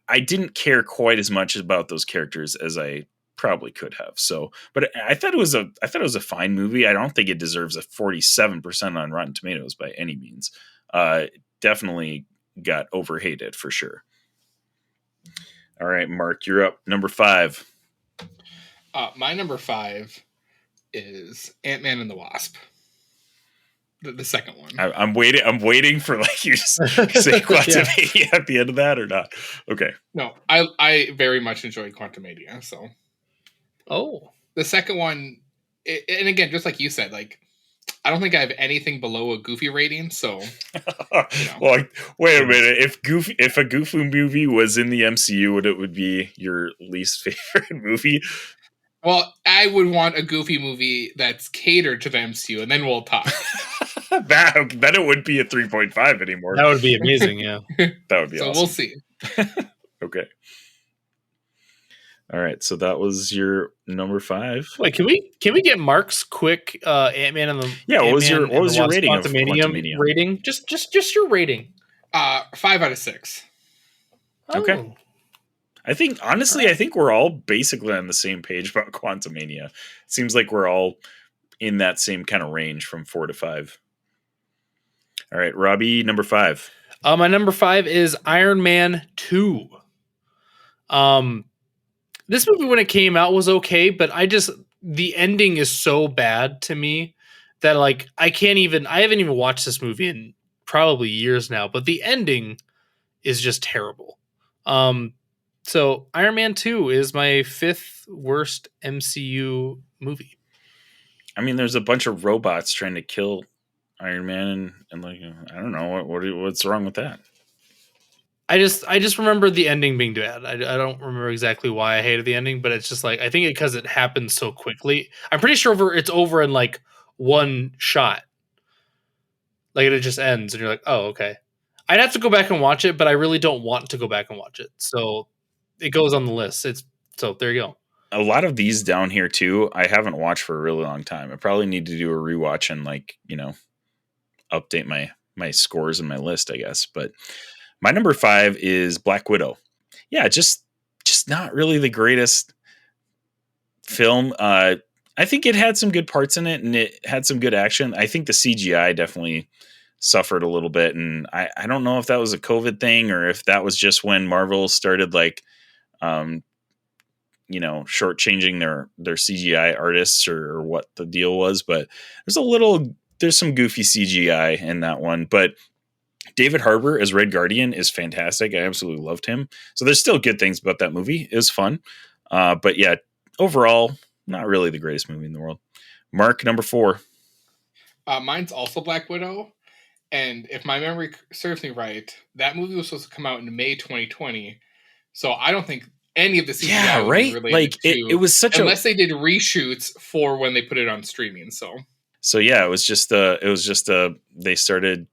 I didn't care quite as much about those characters as I probably could have. So, but I thought it was a fine movie. I don't think it deserves a 47% on Rotten Tomatoes by any means. Definitely got overhated for sure. All right, Mark, you're up. Number 5. My number 5 is Ant-Man and the Wasp. The second one. I'm waiting for like you to say Quantumania at the end of that or not. Okay. No, I very much enjoyed Quantumania. So, the second one, and again, just like you said, like I don't think I have anything below a Goofy rating. So, well, wait a minute. If a Goofy movie was in the MCU, it would be your least favorite movie? Well, I would want a Goofy movie that's catered to the MCU, and then we'll talk. Then it wouldn't be a 3.5 anymore. That would be amazing, yeah. That would be awesome. So we'll see. Okay. All right, so that was your number 5. Wait, can we get Mark's quick Ant-Man and the what was your rating of Quantumania rating? Just your rating. 5 out of 6. Okay. Oh. I think honestly, I think we're all basically on the same page about Quantumania. It seems like we're all in that same kind of range from 4 to 5. All right, Robbie, number 5. My number 5 is Iron Man 2. This movie when it came out was okay, but the ending is so bad to me that like I haven't even watched this movie in probably years now, but the ending is just terrible. So Iron Man 2 is my 5th worst MCU movie. I mean, there's a bunch of robots trying to kill Iron Man, and like I don't know what's wrong with that. I just remember the ending being bad. I don't remember exactly why I hated the ending, but it's just like I think because it happened so quickly. I'm pretty sure it's over in like one shot. Like it just ends, and you're like, oh, okay. I'd have to go back and watch it, but I really don't want to go back and watch it. So it goes on the list. So there you go. A lot of these down here too, I haven't watched for a really long time. I probably need to do a rewatch and update my scores in my list, I guess. But my number 5 is Black Widow. Yeah, just not really the greatest film. I think it had some good parts in it and it had some good action. I think the CGI definitely suffered a little bit, and I don't know if that was a COVID thing or if that was just when Marvel started shortchanging their CGI artists or what the deal was, but there's some goofy CGI in that one. But David Harbour as Red Guardian is fantastic. I absolutely loved him. So there's still good things about that movie. It was fun. But yeah, overall, not really the greatest movie in the world. Mark, number 4. Mine's also Black Widow. And if my memory serves me right, that movie was supposed to come out in May 2020. So I don't think any of the CGI would be related like to, it was such unless they did reshoots for when they put it on streaming. So yeah, it was just they started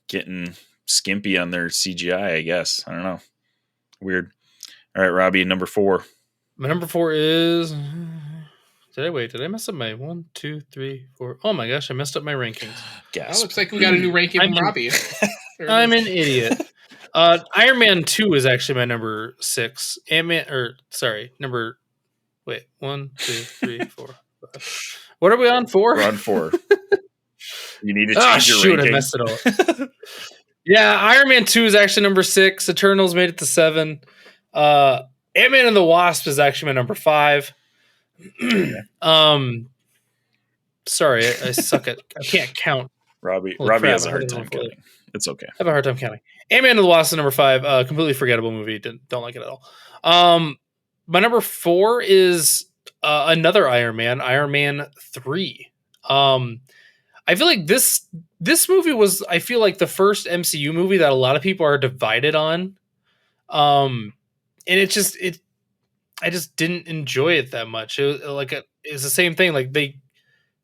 getting skimpy on their CGI, I guess. I don't know. Weird. All right, Robbie, number 4. My number 4 is. Did I mess up my 1, 2, 3, 4? Oh my gosh, I messed up my rankings. That looks like we got a new ranking from Robbie. I'm an idiot. Iron Man 2 is actually my number 6. Number. Wait, 1, 2, 3, 4, 5. What are we on 4? We're on 4. You need to change your ranking. I messed it up. Yeah, Iron Man 2 is actually number 6. Eternals made it to 7. Ant-Man and the Wasp is actually my number 5. Sorry, I suck at. I can't count. Robbie has a hard time counting. It's okay. I have a hard time counting. Ant-Man and the Wasp is number 5. Completely forgettable movie. Don't like it at all. My number 4 is another Iron Man. Iron Man 3. I feel like this movie was. I feel like the first MCU movie that a lot of people are divided on. And I just didn't enjoy it that much. It was it's the same thing. Like they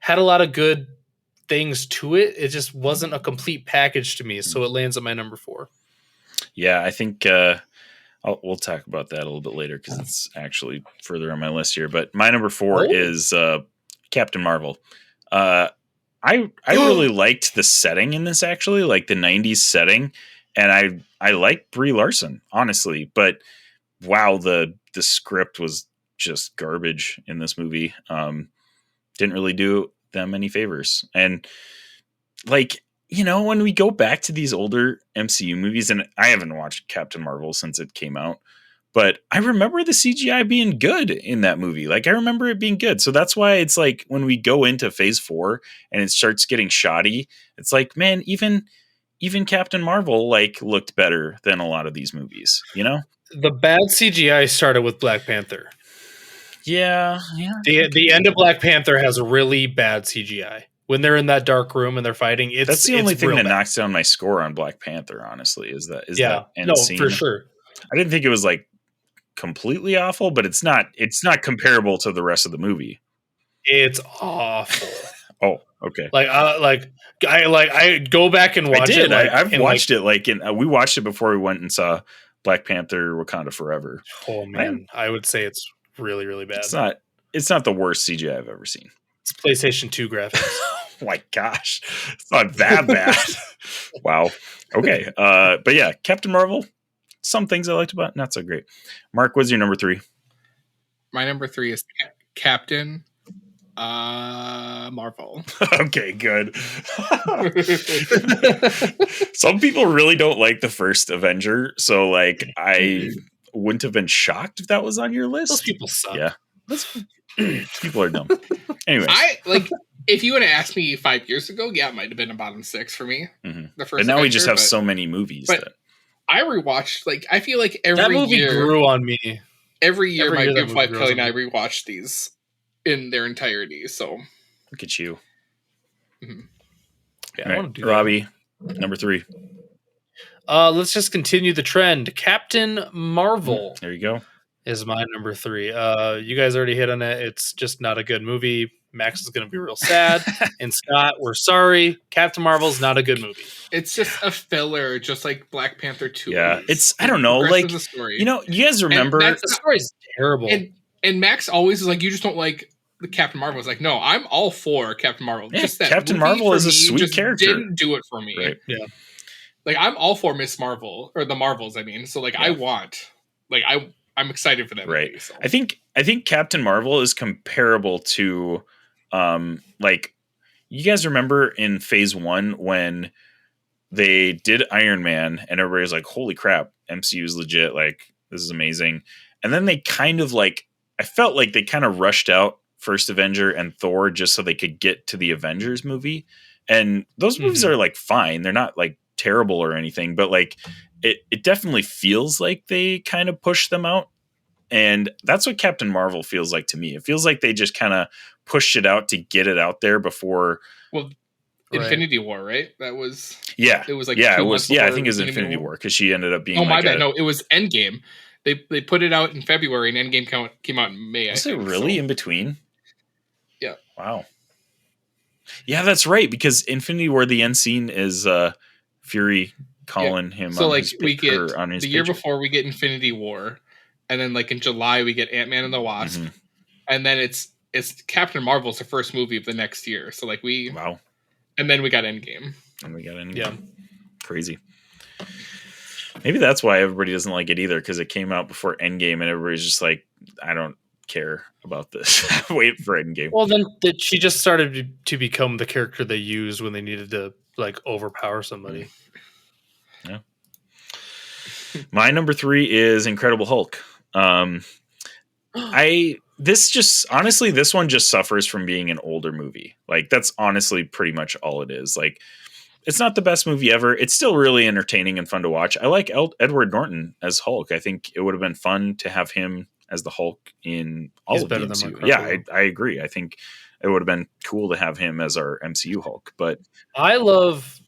had a lot of good things to it. It just wasn't a complete package to me, so it lands at my number 4. Yeah, I think we'll talk about that a little bit later because it's actually further on my list here. But my number 4 is Captain Marvel. I really liked the setting in this, actually, like the 90s setting, and I like Brie Larson, honestly. But wow, the script was just garbage in this movie. Didn't really do them any favors. And like, you know, when we go back to these older MCU movies, and I haven't watched Captain Marvel since it came out, but I remember the CGI being good in that movie. Like, I remember it being good. So that's why it's like when we go into phase 4 and it starts getting shoddy, it's like, man, even Captain Marvel like looked better than a lot of these movies, you know? The bad CGI started with Black Panther. Yeah. The end of Black Panther has a really bad CGI. When they're in that dark room and they're fighting, that's the only thing that bad. knocks down my score on Black Panther, honestly, is that end scene. For sure. I didn't think it was like completely awful, but it's not comparable to the rest of the movie. It's awful. Oh, okay. I go back and watch it. I've watched it. We watched it before we went and saw Black Panther: Wakanda Forever. Oh man, I would say it's really, really bad. It's not the worst CGI I've ever seen. It's PlayStation 2 graphics. Oh my gosh, it's not that bad. Wow. Okay. But yeah, Captain Marvel. Some things I liked about it, not so great. Mark, what's your number 3? My number 3 is Captain Marvel. Okay, good. Some people really don't like the first Avenger, so like I wouldn't have been shocked if that was on your list. Those people suck. Yeah. People are dumb. Anyway, if you would have asked me 5 years ago, yeah, it might have been a bottom 6 for me. Mm-hmm. The first, but now Avenger, we just have so many movies. That I rewatched. Like, I feel like every that movie year grew on me. Every year, my beautiful wife Kelly and I rewatched these in their entirety. So look at you. Mm-hmm. Yeah, all right, Robbie, number 3. Let's just continue the trend. Captain Marvel. There you go. Is my number 3. You guys already hit on it. It's just not a good movie. Max is going to be real sad. And Scott, we're sorry. Captain Marvel's not a good movie. It's just a filler, just like Black Panther 2. Yeah, I don't know. Like, you know, you guys remember. The story's terrible. And Max always is like, you just don't like the Captain Marvel. It's like, no, I'm all for Captain Marvel. Yeah, just that Captain Marvel is a sweet character. Didn't do it for me. Right. Yeah. Like, I'm all for Miss Marvel, or the Marvels, I mean. So, like, yeah. I'm excited for that movie. Right. So. I think Captain Marvel is comparable to, like, you guys remember in phase 1 when they did Iron Man and everybody was like, holy crap, MCU is legit. Like, this is amazing. And then they kind of like, I felt like they kind of rushed out First Avenger and Thor just so they could get to the Avengers movie. And those movies are like fine. They're not like terrible or anything, but like it definitely feels like they kind of push them out. And that's what Captain Marvel feels like to me. It feels like they just kind of pushed it out to get it out there before. Well, Infinity War, right? That was it was like it was I think it was Infinity War because she ended up being. Oh my bad! No, it was Endgame. They put it out in February and Endgame came out in May. Was it really in between? Yeah. Wow. Yeah, that's right. Because Infinity War, the end scene is Fury calling him. So on like his, we get on his the year before we get Infinity War, and then like in July we get Ant-Man and the Wasp, and then it's Captain Marvel's the first movie of the next year. So like and then we got Endgame. Yeah, crazy. Maybe that's why everybody doesn't like it either, because it came out before Endgame, and everybody's just like, I don't care about this. Wait for Endgame. Well, then she just started to become the character they used when they needed to like overpower somebody. Yeah. My number 3 is Incredible Hulk. This one just suffers from being an older movie. Like, that's honestly pretty much all it is. Like, it's not the best movie ever. It's still really entertaining and fun to watch. I like Edward Norton as Hulk. I think it would have been fun to have him as the Hulk in all of the MCU. Yeah, I agree. I think it would have been cool to have him as our MCU Hulk. But I love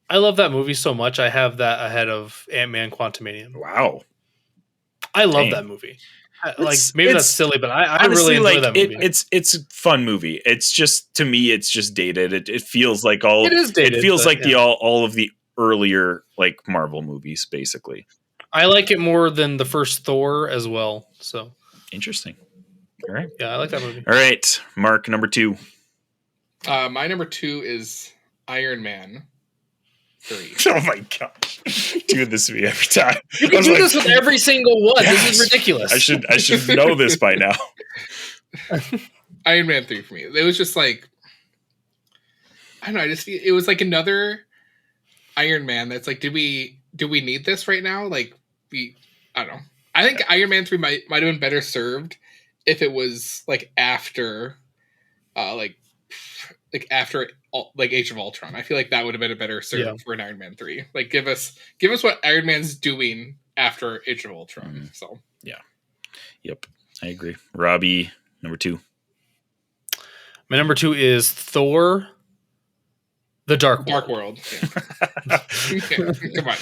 that movie so much. I have that ahead of Ant-Man Quantumania. Wow. I love that movie. Like maybe that's silly, but I honestly, really enjoy that movie. It's a fun movie. It's just, to me, it's just dated. It feels like all. It is dated. It feels like yeah. all of the earlier like Marvel movies, basically. I like it more than the first Thor as well. So interesting. All right. Yeah, I like that movie. All right, Mark, number 2. My number 2 is Iron Man 3. Oh my gosh, doing this to me every time. You can do this with every single one. Yes. This is ridiculous. I should know this by now. Iron Man 3 for me. It was just like, I don't know. It was like another Iron Man. That's like, do we need this right now? Like, I don't know. I think Iron Man 3 might have been better served if it was like after, after Age of Ultron. I feel like that would have been a better serve for an Iron Man 3. Like, give us what Iron Man's doing after Age of Ultron. Mm-hmm. So yeah, yep, I agree. Robbie, number 2. My number 2 is Thor: The Dark World. Yeah. Come on.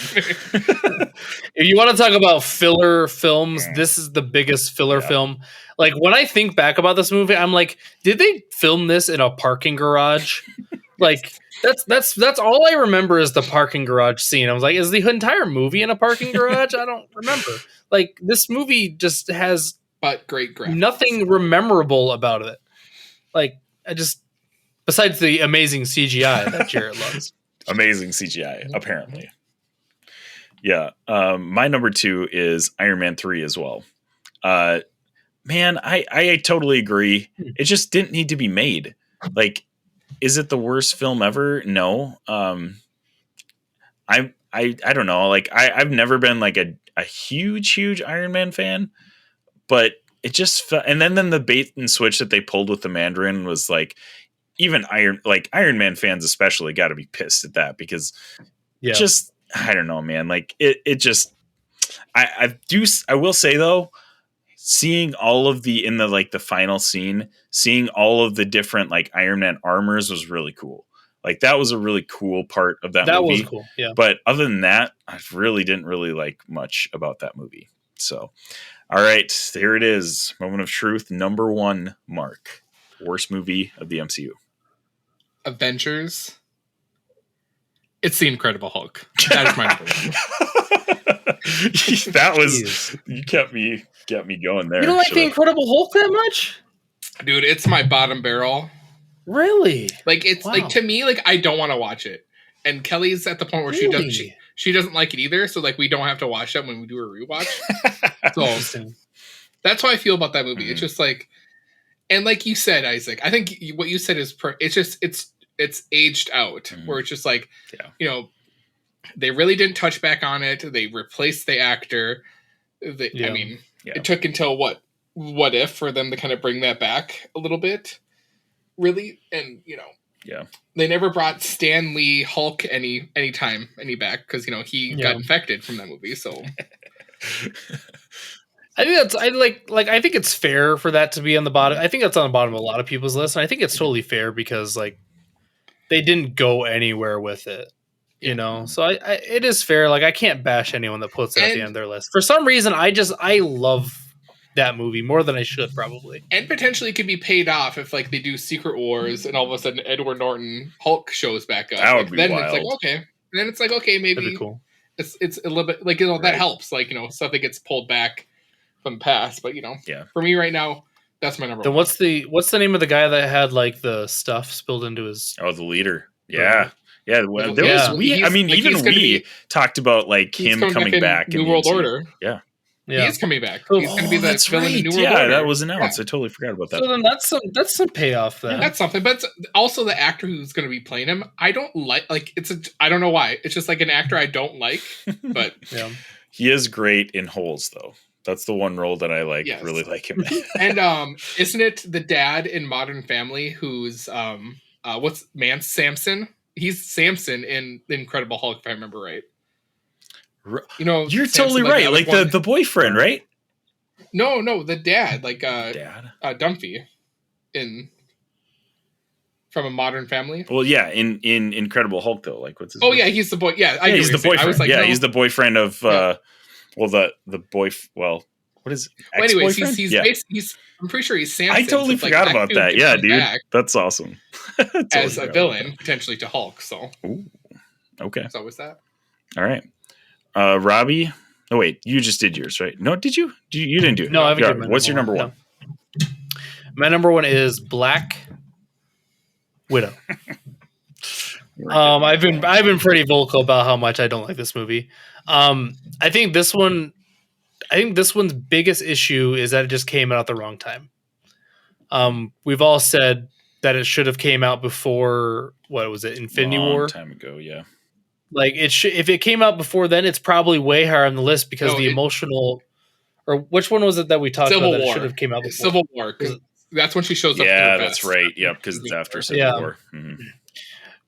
If you want to talk about filler films, this is the biggest filler film. Like, when I think back about this movie, I'm like, did they film this in a parking garage? Like, that's all I remember is the parking garage scene. I was like, is the entire movie in a parking garage? I don't remember. Like, this movie just has great graphics. Nothing memorable about it. Like, besides the amazing CGI that Jarrett loves. Amazing CGI, apparently. Yeah. My number 2 is Iron Man 3 as well. Man, I totally agree. It just didn't need to be made. Like, is it the worst film ever? No. I don't know. Like, I've never been like a huge Iron Man fan, but it just felt, and then the bait and switch that they pulled with the Mandarin was like, even Iron Man fans especially got to be pissed at that, because just, I don't know, man. Like, it just, I will say though, seeing all of the final scene, seeing all of the different like Iron Man armors was really cool. Like, that was a really cool part of that movie. That was cool. Yeah. But other than that, I really didn't really like much about that movie. So, all right, here it is. Moment of truth. Number 1, Mark. Worst movie of the MCU. Avengers. It's the Incredible Hulk. That is my number 1. That was, you kept me going there. You don't like the Incredible Hulk that much? Dude, it's my bottom barrel. Really? Like, it's like, to me, like, I don't want to watch it. And Kelly's at the point where she doesn't like it either, so like we don't have to watch that when we do a rewatch. So that's how I feel about that movie. Mm-hmm. It's just like, and like you said, Isaac, I think what you said is it's aged out, mm-hmm. where it's just like, you know, they really didn't touch back on it. They replaced the actor. I mean, it took until what if for them to kind of bring that back a little bit, really, and you know, they never brought Stan Lee Hulk any back, because you know he got infected from that movie. So I think I think it's fair for that to be on the bottom. I think that's on the bottom of a lot of people's list, and I think it's totally fair because like they didn't go anywhere with it. You know, so it is fair. Like, I can't bash anyone that puts it at the end of their list. For some reason, I love that movie more than I should, probably. And potentially could be paid off if like they do Secret Wars and all of a sudden Edward Norton Hulk shows back up. That would be then wild. It's like, okay. And then it's like, okay, maybe that'd be cool. It's a little bit like, you know, that helps. Like, you know, something gets pulled back from the past. But you know, for me right now, that's my number then 1. what's the name of the guy that had like the stuff spilled into his the leader. Yeah. Yeah, well, we talked about like him coming back in New World Order. Yeah. He is coming back. He's going to be the villain in New World Order. Yeah, that was announced. I totally forgot about that. So then that's some payoff then. That's something, but it's also the actor who's going to be playing him. I don't like I don't know why. It's just like an actor I don't like, but he is great in Holes though. That's the one role that I like. Yes. Really like him in. And isn't it the dad in Modern Family who's Samson? He's Samson in The Incredible Hulk, if I remember right. You know, you're Samson, totally right. Like the boyfriend, right? No, the dad, like Dunphy from A Modern Family. Well, yeah, in Incredible Hulk though, like what's his name? Yeah, he's the boy. Yeah, he's the boyfriend. I was like, he's the boyfriend of what is Well, anyways, ex-boyfriend? he's I'm pretty sure he's Samson. I totally so it's like, forgot about dude that. gets Yeah, him dude. back That's awesome. Totally as a forgot about villain, potentially to Hulk. So, that. Ooh, okay. so was that? All right. Robbie. Oh, wait. You just did yours, right? No, did you? You didn't do it. No, I haven't Yeah, given my what's your number one? No. My number one is Black Widow. I've been pretty vocal about how much I don't like this movie. I think this one's biggest issue is that it just came out at the wrong time. We've all said that it should have came out before, what was it, Infinity Long War? time ago, yeah. Like if it came out before then, it's probably way higher on the list because emotional. Or which one was it that we talked Civil about that War. it should have came out before? Civil War, because that's when she shows up. Yeah, to her that's best. right. Yep, because it's after Civil War. Mm-hmm.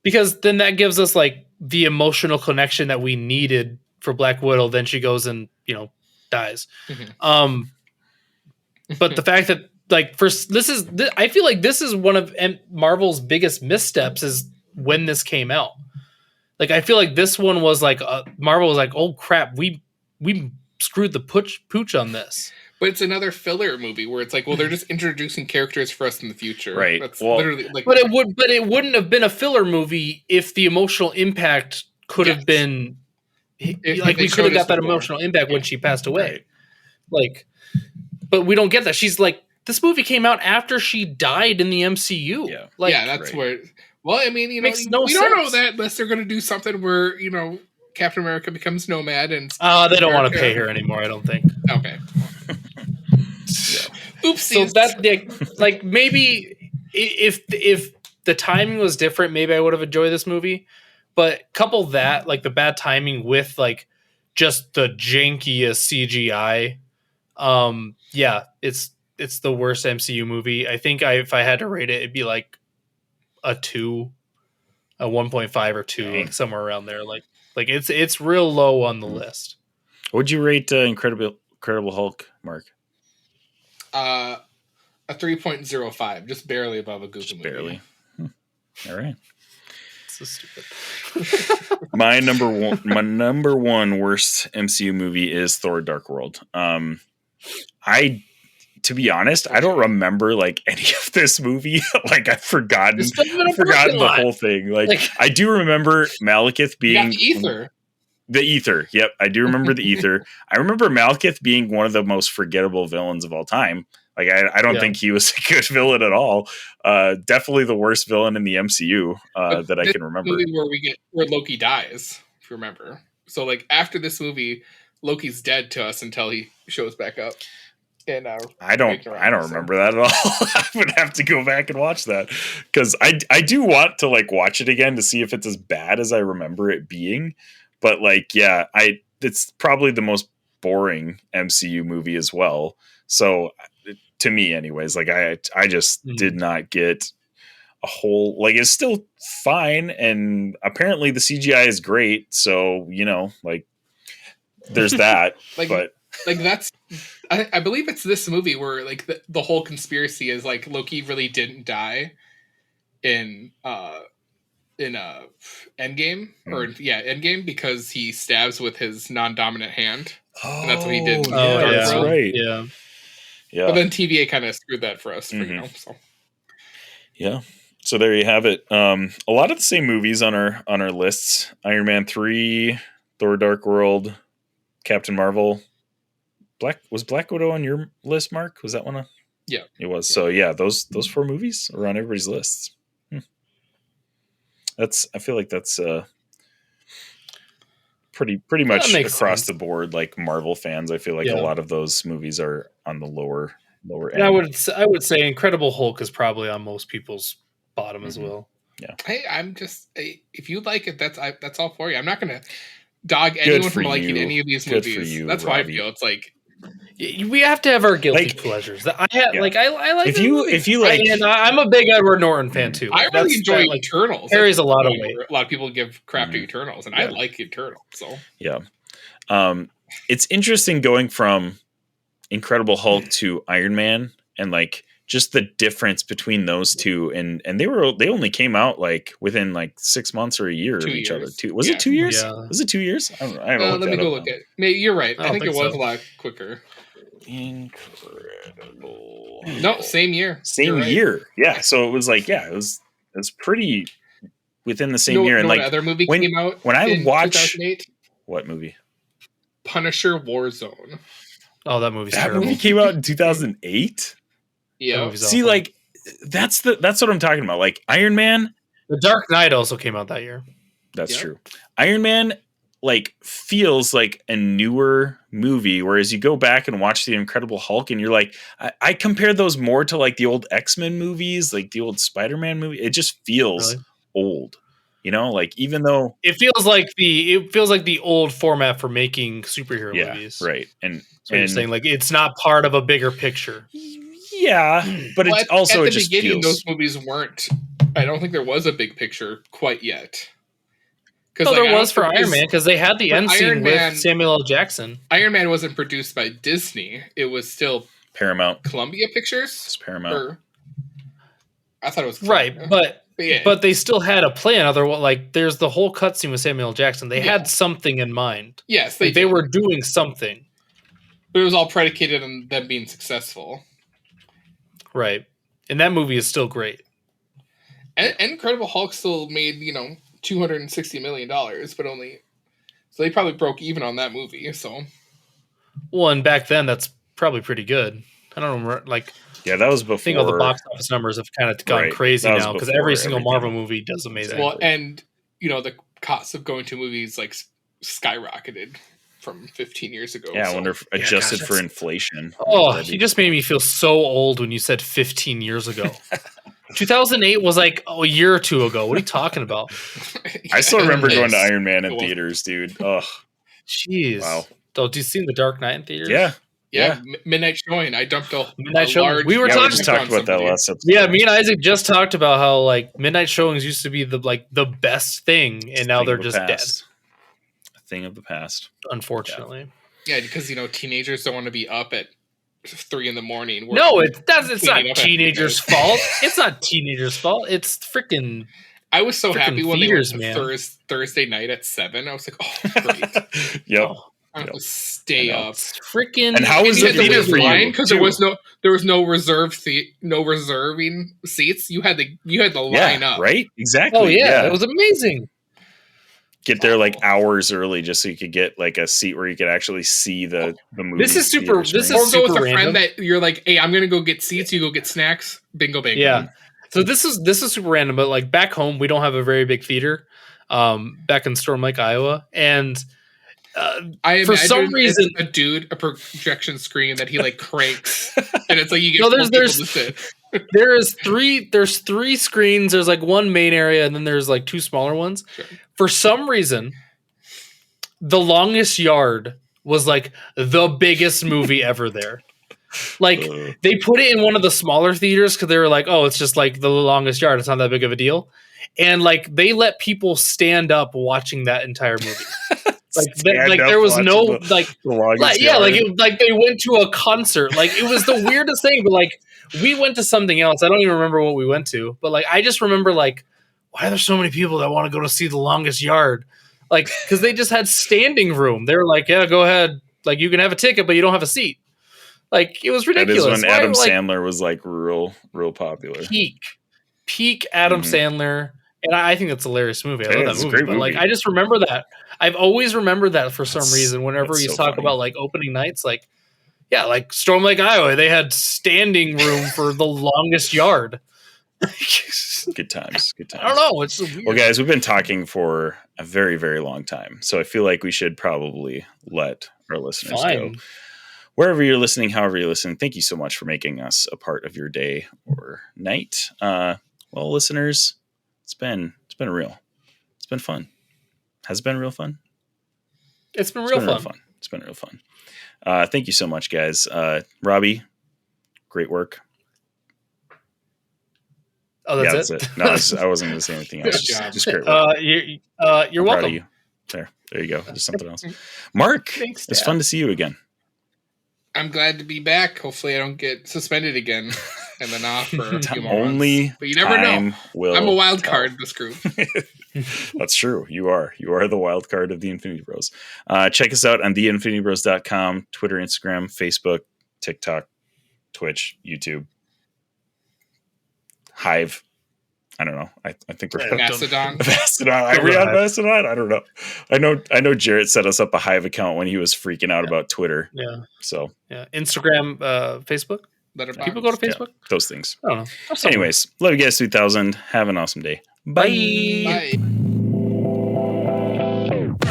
Because then that gives us like the emotional connection that we needed for Black Widow. Then she goes and dies. Mm-hmm. But the fact that like I feel like this is one of Marvel's biggest missteps is when this came out. Like I feel like this one was like Marvel was like, oh crap, we screwed the pooch on this. But it's another filler movie where it's like, well, they're just introducing characters for us in the future. Right. That's Well, literally like. But it wouldn't have been a filler movie if the emotional impact could have been like we could have got that emotional impact when she passed away. Right. Like, but we don't get that. She's like, this movie came out after she died in the MCU. Yeah. Like, yeah, that's where. Well, I mean, makes no we sense. don't know that unless they're going to do something where Captain America becomes Nomad and. They don't want to pay her anymore. I don't think. Okay. Oopsies. So that like maybe if the timing was different, maybe I would have enjoyed this movie. But couple that like the bad timing with like just the jankiest CGI. Yeah, it's the worst MCU movie. I think if I had to rate it, it'd be like a 2, a 1.5 or 2, like somewhere around there. Like it's real low on the list. What'd you rate Incredible Hulk, Mark? A 3.05, just barely above a Goofy movie. Barely. All right. So stupid. My number one worst MCU movie is Thor: Dark World. To be honest, I don't remember like any of this movie. Like I've forgotten the whole thing. Like I do remember Malekith being the Ether. The Ether. Yep. I do remember the Ether. I remember Malekith being one of the most forgettable villains of all time. Like I don't think he was a good villain at all. Definitely the worst villain in the MCU that I can remember. Movie where Loki dies, if you remember. So like after this movie, Loki's dead to us until he shows back up. I don't remember that at all. I would have to go back and watch that because I do want to like watch it again to see if it's as bad as I remember it being. But like, yeah, it's probably the most boring MCU movie as well. So to me anyways, like I just did not get a whole, like it's still fine. And apparently the CGI is great. So, like there's that, but like that's, I believe it's this movie where like the whole conspiracy is like Loki really didn't die in Endgame Endgame because he stabs with his non-dominant hand. And that's what he did. That's right. Yeah. But then TVA kind of screwed that for us. So. Yeah. So there you have it. A lot of the same movies on our lists: Iron Man 3, Thor: Dark World, Captain Marvel. Black Widow on your list, Mark? Was that one? Yeah, it was. Yeah. So yeah, those 4 movies are on everybody's lists. I feel like that's pretty much across the board. Like Marvel fans, I feel like a lot of those movies are on the lower end. And I would say Incredible Hulk is probably on most people's bottom as well. Yeah. Hey, if you like it, that's all for you. I'm not gonna dog anyone for liking any of these movies. That's why I feel it's like. We have to have our guilty pleasures. I like. If you like, and I'm a big Edward Norton fan too. I really enjoy Eternals. Carries a lot of weight. A lot of people give crap to Eternals, and I like Eternals. So yeah, it's interesting going from Incredible Hulk to Iron Man, and like just the difference between those two, and they only came out like within like 6 months or a year of each other. Was it 2 years? Yeah. Was it 2 years? I don't know. Let me go look at it. You're right. I think it was a lot quicker. Incredible. No, same year. Same You're right. year. Yeah. So it was like, it was pretty within the same You know, year. And know like what other movie when, came out when I in watch 2008? what movie? Punisher Warzone. Oh, that movie's That terrible. movie came out in 2008. Yeah. movie's See, awful. like that's what I'm talking about. Like Iron Man. The Dark Knight also came out that year. That's Yep. true. Iron Man like feels like a newer movie, whereas you go back and watch the Incredible Hulk and you're like, I compare those more to like the old X-Men movies, like the old Spider-Man movie. It just feels Really? old, like even though It feels like the old format for making superhero movies. right. And So you're saying like it's not part of a bigger picture. yeah, but Well, it's also at it the just beginning, feels those movies weren't. I don't think there was a big picture quite yet. No, there was for Iron Man because they had the but end scene Iron Man- with Samuel L. Jackson. Iron Man wasn't produced by Disney. It was still Paramount. Columbia Pictures. It's Paramount. Or, I thought it was Right, Columbia. yeah. but they still had a plan. Otherwise, like there's the whole cutscene with Samuel L. Jackson. They Yeah. had something in mind. yes, They did. were doing something. But it was all predicated on them being successful. Right. And that movie is still great. And Incredible Hulk still made $260 million, but only so they probably broke even on that movie. So Well, and back then that's probably pretty good. I don't remember like Yeah, that was I before. think all the box office numbers have kind of gone Right. crazy That was now because before every single everything. Marvel movie does amazing. well, and the cost of going to movies like skyrocketed from 15 years ago. Yeah, I so. wonder if adjusted gosh, for that's- inflation. Oh, that'd be- you just made me feel so old when you said 15 years ago. 2008 was like a year or two ago. What are you talking about? I still remember going to Yes. Iron Man in Cool. theaters, dude. Oh, Jeez. wow. Oh, do you see The Dark Knight in theaters? Yeah. Yeah, midnight showing. I dumped a Midnight showing. large. We were Yeah, talking we just talked about that last episode. Yeah, me and Isaac just talked about how like midnight showings used to be the best thing, and now Thing they're of the just dead. past. A thing of the past. Unfortunately. Yeah, because teenagers don't want to be up at 3 a.m. No, it's not cleaning up after teenagers' you guys. fault. It's not teenagers' fault. It's freaking I was so freaking happy when theaters, they went man. Thursday night at 7. I was like, oh, great. Yep. I'm going to stay I know. up. freaking. And how And was you the had to theater wait for in you? line because there was no reserving seats. You had to line up. Right? Exactly. Oh yeah, it was amazing. Get there like hours early just so you could get like a seat where you could actually see the movie. This is super- theater this screen. is Or go with a super friend random. that you're like, hey, I'm gonna go get seats. You go get snacks. Bingo, bango. Yeah. So this is super random, but like back home, we don't have a very big theater. Back in Storm Lake, Iowa, and I For imagine some it's reason- a projection screen that he like cranks, and it's like you get No, four there's- people to sit. there's three screens. There's like one main area, and then there's like two smaller ones. Sure. For some reason, The Longest Yard was like the biggest movie ever there. Like they put it in one of the smaller theaters because they were like, oh, it's just like The Longest Yard. It's not that big of a deal. And like they let people stand up watching that entire movie. Like there was no like like they went to a concert. Like it was the weirdest thing. But like we went to something else. I don't even remember what we went to. But like I just remember like why are there so many people that want to go to see The Longest Yard? Like because they just had standing room. They were like, yeah, go ahead. Like you can have a ticket, but you don't have a seat. Like it was ridiculous. That is when Why, Adam like, Sandler was like real popular. peak Adam Mhm. Sandler, and I think that's a hilarious movie. I It love is that a movie. great But like movie. I just remember that. I've always remembered that for some That's- reason. Whenever that's you so talk funny. about like opening nights, like yeah, like Storm Lake, Iowa, they had standing room for The Longest Yard. Good times. Good times. I don't know. It's so weird. Well, guys, we've been talking for a very, very long time. So I feel like we should probably let our listeners go. Fine. Wherever you're listening, however you're listening, thank you so much for making us a part of your day or night. Well, listeners, it's been real. It's been fun. Has it been real fun? It's been It's real been fun. real fun. It's been real fun. Thank you so much, guys. Robbie, great work. Oh, that's yeah, it. No, I wasn't going to say anything else. Good job. Just great work. You're I'm proud of welcome. you. There you go. Just something else. Mark, Thanks, it's Dad. fun to see you again. I'm glad to be back. Hopefully, I don't get suspended again and then off for a few more Only months. But you never know. time will I'm a wild tell. card in this group. That's true. You are the wild card of the Infinity Bros. Check us out on theinfinitybros.com, Twitter, Instagram, Facebook, TikTok, Twitch, YouTube, Hive. I don't know. I think we're Mastodon. Mastodon. Are we on Mastodon? I don't know. I know Jarrett set us up a Hive account when he was freaking out about Twitter. Yeah. So Instagram, Facebook. Letterboxd. People go to Facebook. Yeah, those things. I don't know. Anyways, love you guys 3000. Have an awesome day. Bye.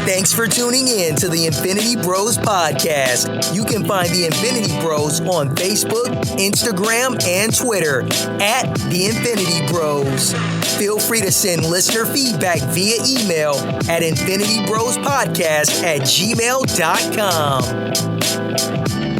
Thanks for tuning in to the Infinity Bros podcast. You can find the Infinity Bros on Facebook, Instagram, and Twitter at the Infinity Bros. Feel free to send listener feedback via email at infinitybrospodcast@gmail.com.